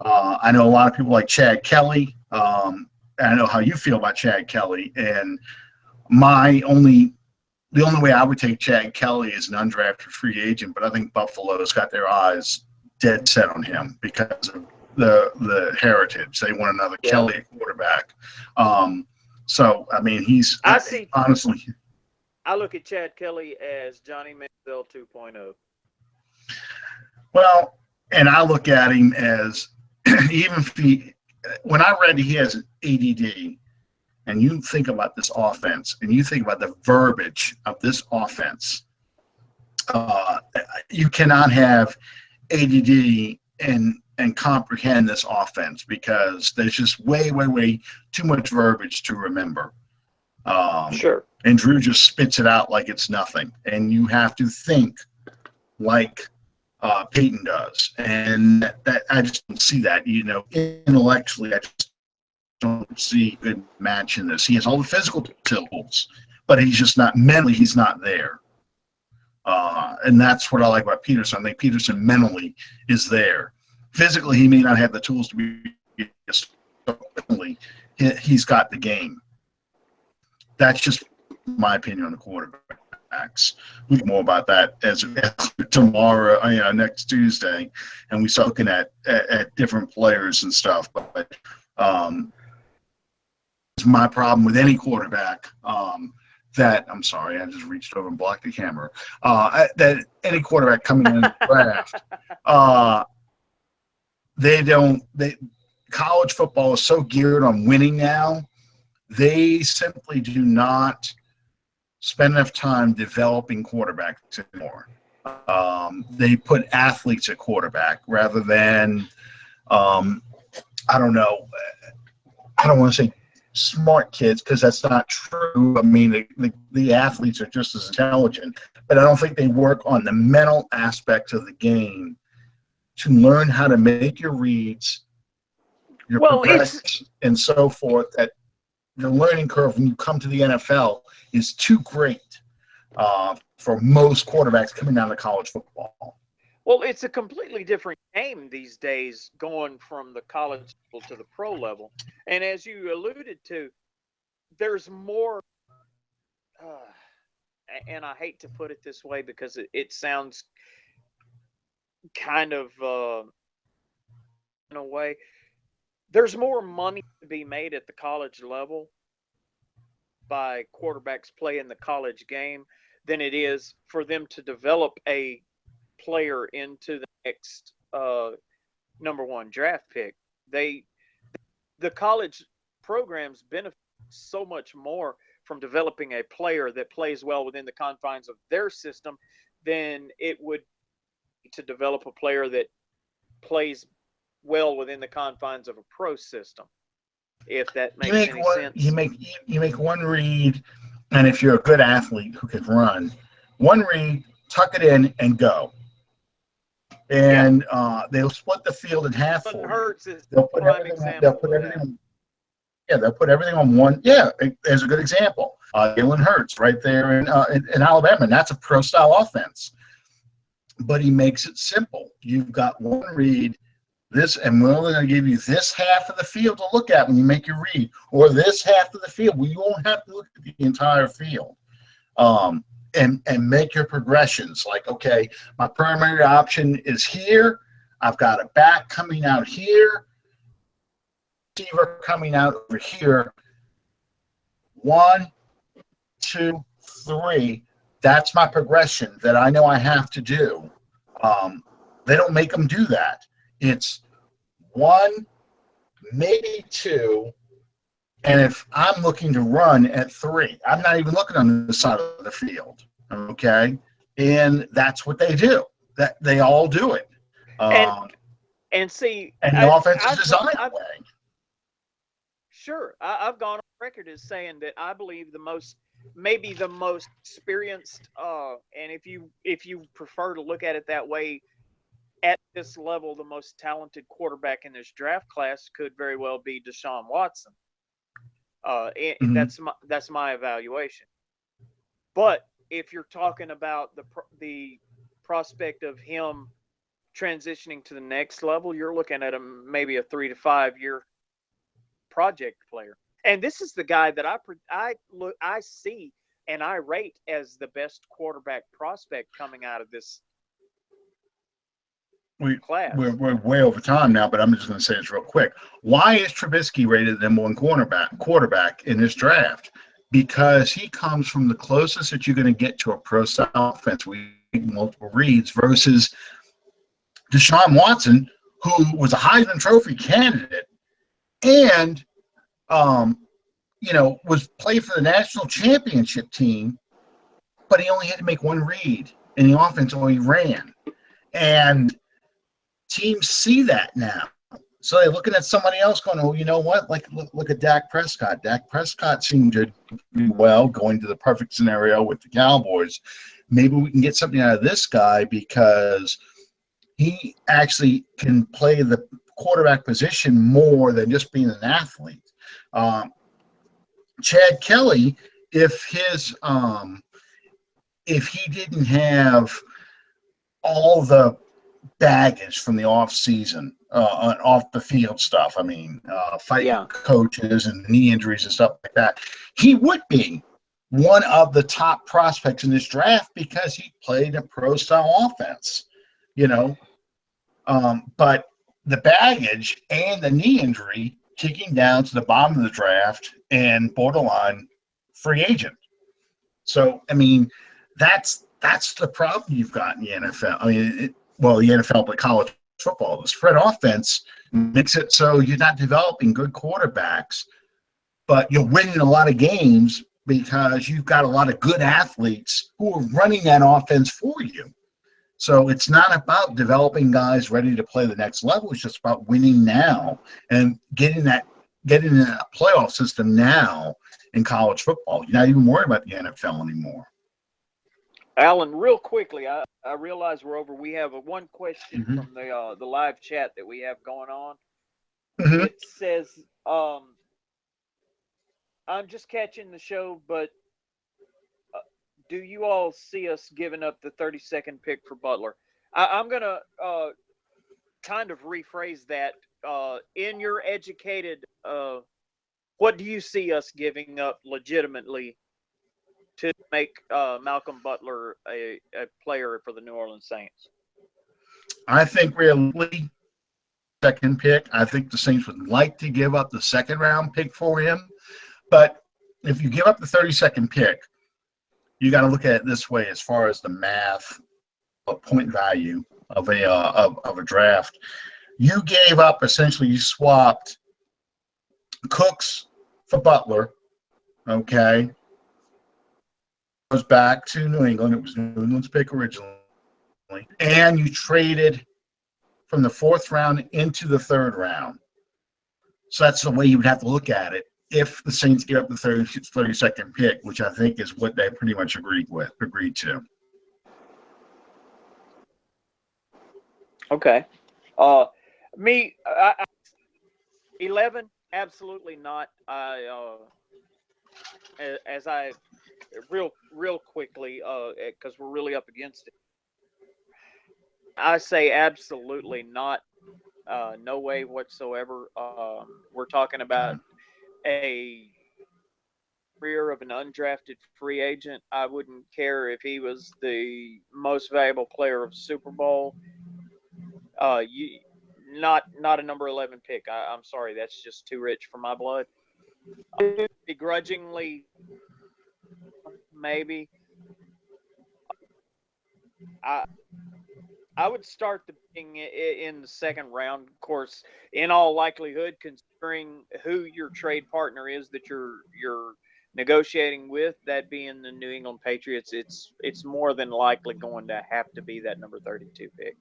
I know a lot of people like Chad Kelly. I know how you feel about Chad Kelly, and the only way I would take Chad Kelly is an undrafted free agent, but I think Buffalo's got their eyes dead set on him because of the heritage. They want another Kelly at quarterback. So I mean, honestly. I look at Chad Kelly as Johnny Manziel 2.0. Well, and I look at him as even if when I read he has ADD, and you think about this offense, and you think about the verbiage of this offense, you cannot have ADD and comprehend this offense because there's just way too much verbiage to remember. Sure. And Drew just spits it out like it's nothing, and you have to think like Peyton does, and that I just don't see that. Intellectually, I just don't see a good match in this. He has all the physical tools, but he's just not mentally. He's not there. And that's what I like about Peterson. I think Peterson mentally is there. Physically, he may not have the tools to be. Mentally, he's got the game. That's just my opinion on the quarterbacks. We'll get more about that as tomorrow, next Tuesday, and we start looking at different players and stuff. But it's my problem with any quarterback. I'm sorry, I just reached over and blocked the camera. That any quarterback coming in the draft, college football is so geared on winning now. They simply do not spend enough time developing quarterbacks anymore. They put athletes at quarterback rather than, I don't want to say smart kids because that's not true. I mean, the athletes are just as intelligent, but I don't think they work on the mental aspects of the game to learn how to make your reads, your progress, and so forth. That the learning curve when you come to the NFL is too great for most quarterbacks coming out of college football. Well, it's a completely different game these days, going from the college level to the pro level. And as you alluded to, there's more, and I hate to put it this way because it sounds kind of, in a way, there's more money to be made at the college level by quarterbacks playing the college game than it is for them to develop a player into the next #1 draft pick. The college programs benefit so much more from developing a player that plays well within the confines of their system than it would to develop a player that plays well within the confines of a pro system. If that makes any sense. You make one read, and if you're a good athlete who can run, one read, tuck it in, and go. And they'll split the field in half for you. They'll put everything. Yeah, they'll put everything on one. Yeah, there's a good example. Jalen Hurts right there in Alabama, and that's a pro-style offense. But he makes it simple. You've got one read, this, and we're only going to give you this half of the field to look at when you make your read, or this half of the field where you won't have to look at the entire field. And make your progressions. Like, okay, my primary option is here. I've got a back coming out here, receiver coming out over here. 1, 2, 3. That's my progression that I know I have to do. They don't make them do that. It's 1, maybe 2, and if I'm looking to run at 3, I'm not even looking on the side of the field. Okay, and that's what they do. That they all do it. And see, and the offense is designed that way. Sure, I've gone on record as saying that I believe maybe the most experienced, and if you prefer to look at it that way, at this level, the most talented quarterback in this draft class could very well be Deshaun Watson. That's my evaluation. But if you're talking about the prospect of him transitioning to the next level, you're looking at maybe a 3 to 5 year project player. And this is the guy that I see and I rate as the best quarterback prospect coming out of this class. We're way over time now, but I'm just going to say this real quick. Why is Trubisky rated the #1 quarterback in this draft? Because he comes from the closest that you're going to get to a pro-style offense. We make multiple reads versus Deshaun Watson, who was a Heisman Trophy candidate and was played for the national championship team, but he only had to make one read in the offense or he ran. And teams see that now. So they're looking at somebody else going, oh, you know what? Like, look at Dak Prescott. Dak Prescott seemed to do well going to the perfect scenario with the Cowboys. Maybe we can get something out of this guy because he actually can play the quarterback position more than just being an athlete. Chad Kelly, if he didn't have all the baggage from the off season, off the field stuff, fighting coaches and knee injuries and stuff like that, he would be one of the top prospects in this draft because he played a pro style offense, but the baggage and the knee injury kicking down to the bottom of the draft and borderline free agent. So, that's the problem you've got in the NFL. The NFL, but college football. The spread offense makes it so you're not developing good quarterbacks, but you're winning a lot of games because you've got a lot of good athletes who are running that offense for you. So it's not about developing guys ready to play the next level. It's just about winning now and getting a playoff system now in college football. You're not even worried about the NFL anymore. Alan, real quickly, I realize we're over. We have one question from the live chat that we have going on. It says, I'm just catching the show, but do you all see us giving up the 32nd pick for Butler? I'm going to kind of rephrase that. In your educated, what do you see us giving up legitimately to make Malcolm Butler a player for the New Orleans Saints? I think realistically, second pick. I think the Saints would like to give up the second-round pick for him. But if you give up the 32nd pick, you got to look at it this way as far as the math point value of a draft. You gave up, essentially, you swapped Cooks for Butler. Okay, goes back to New England. It was New England's pick originally, and you traded from the 4th round into the 3rd round. So that's the way you would have to look at it if the Saints give up the 32nd pick, which I think is what they pretty much agreed to. Okay. Me, 11, absolutely not. As I real quickly, because we're really up against it. I say absolutely not. No way whatsoever. We're talking about a career of an undrafted free agent. I wouldn't care if he was the most valuable player of Super Bowl. Not a number 11 pick. I'm sorry, that's just too rich for my blood. Begrudgingly, maybe. I would start the thing in the 2nd round, of course, in all likelihood, considering who your trade partner is that you're negotiating with, that being the New England Patriots. It's more than likely going to have to be that number 32 pick.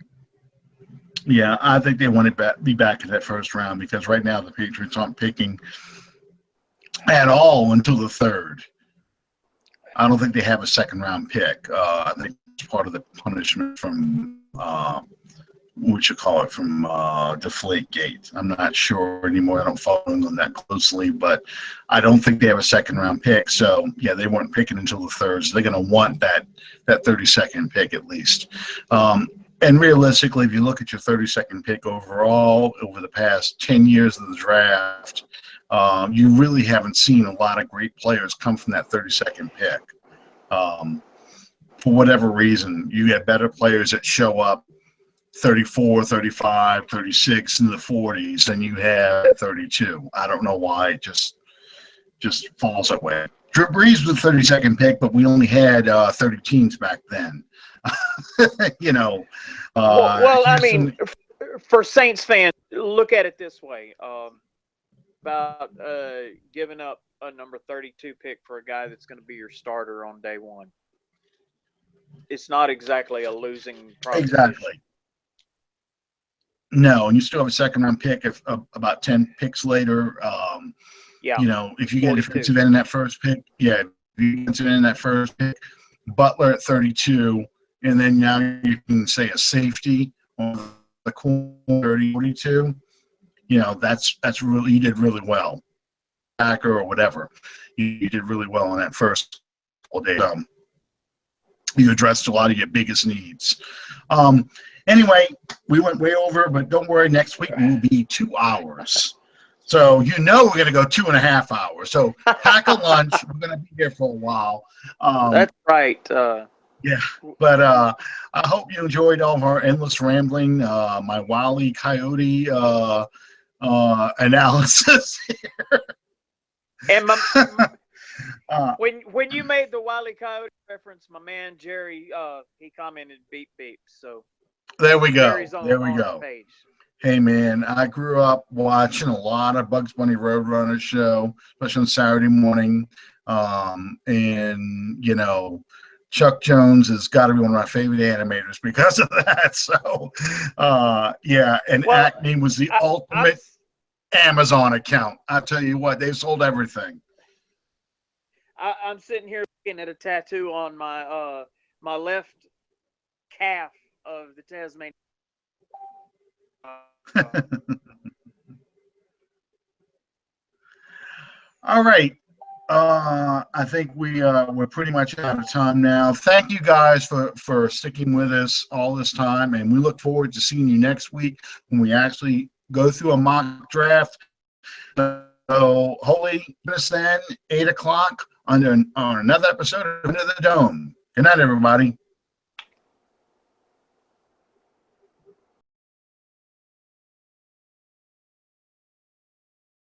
Yeah, I think they want to be back in that 1st round, because right now the Patriots aren't picking at all until the 3rd. I don't think they have a 2nd round pick. I think it's part of the punishment from from Deflategate. I'm not sure anymore. I don't follow them that closely, but I don't think they have a 2nd round pick. So yeah, they weren't picking until the 3rd. So they're going to want that 32nd pick at least. And realistically, if you look at your 32nd pick overall over the past 10 years of the draft, you really haven't seen a lot of great players come from that 32nd pick. For whatever reason, you get better players that show up 34, 35, 36 in the 40s than you have at 32. I don't know why. It just falls that way. Drew Brees was the 32nd pick, but we only had 30 teams back then. I mean, for Saints fans, look at it this way: about giving up a number 32 pick for a guy that's going to be your starter on day one. It's not exactly a losing proposition. Exactly. No, and you still have a 2nd round pick if about 10 picks later. Yeah. If you get a defensive end in that 1st pick, yeah, if you get defensive end in that 1st pick, Butler at 32. And then now you can say a safety on the corner 42. That's really, you did really well. Hacker or whatever. You did really well on that first day. You addressed a lot of your biggest needs. Anyway, we went way over, but don't worry, next week will be 2 hours. So we're going to go 2.5 hours. So pack a lunch. We're going to be here for a while. That's right. Yeah, but I hope you enjoyed all of our endless rambling, my Wile E. Coyote analysis here. And when you made the Wile E. Coyote reference, my man Jerry, he commented beep beep. So there we go. There we go. Page. Hey man, I grew up watching a lot of Bugs Bunny Roadrunner show, especially on Saturday morning, and Chuck Jones has got to be one of my favorite animators because of that. So, yeah, and Acme was the ultimate Amazon account. I tell you what, they sold everything. I'm sitting here looking at a tattoo on my my left calf of the Tasmanian. All right. I think we're pretty much out of time now. Thank you guys for sticking with us all this time, and we look forward to seeing you next week when we actually go through a mock draft. So, holy goodness, then 8 o'clock on another episode of Under the Dome. Good night, everybody.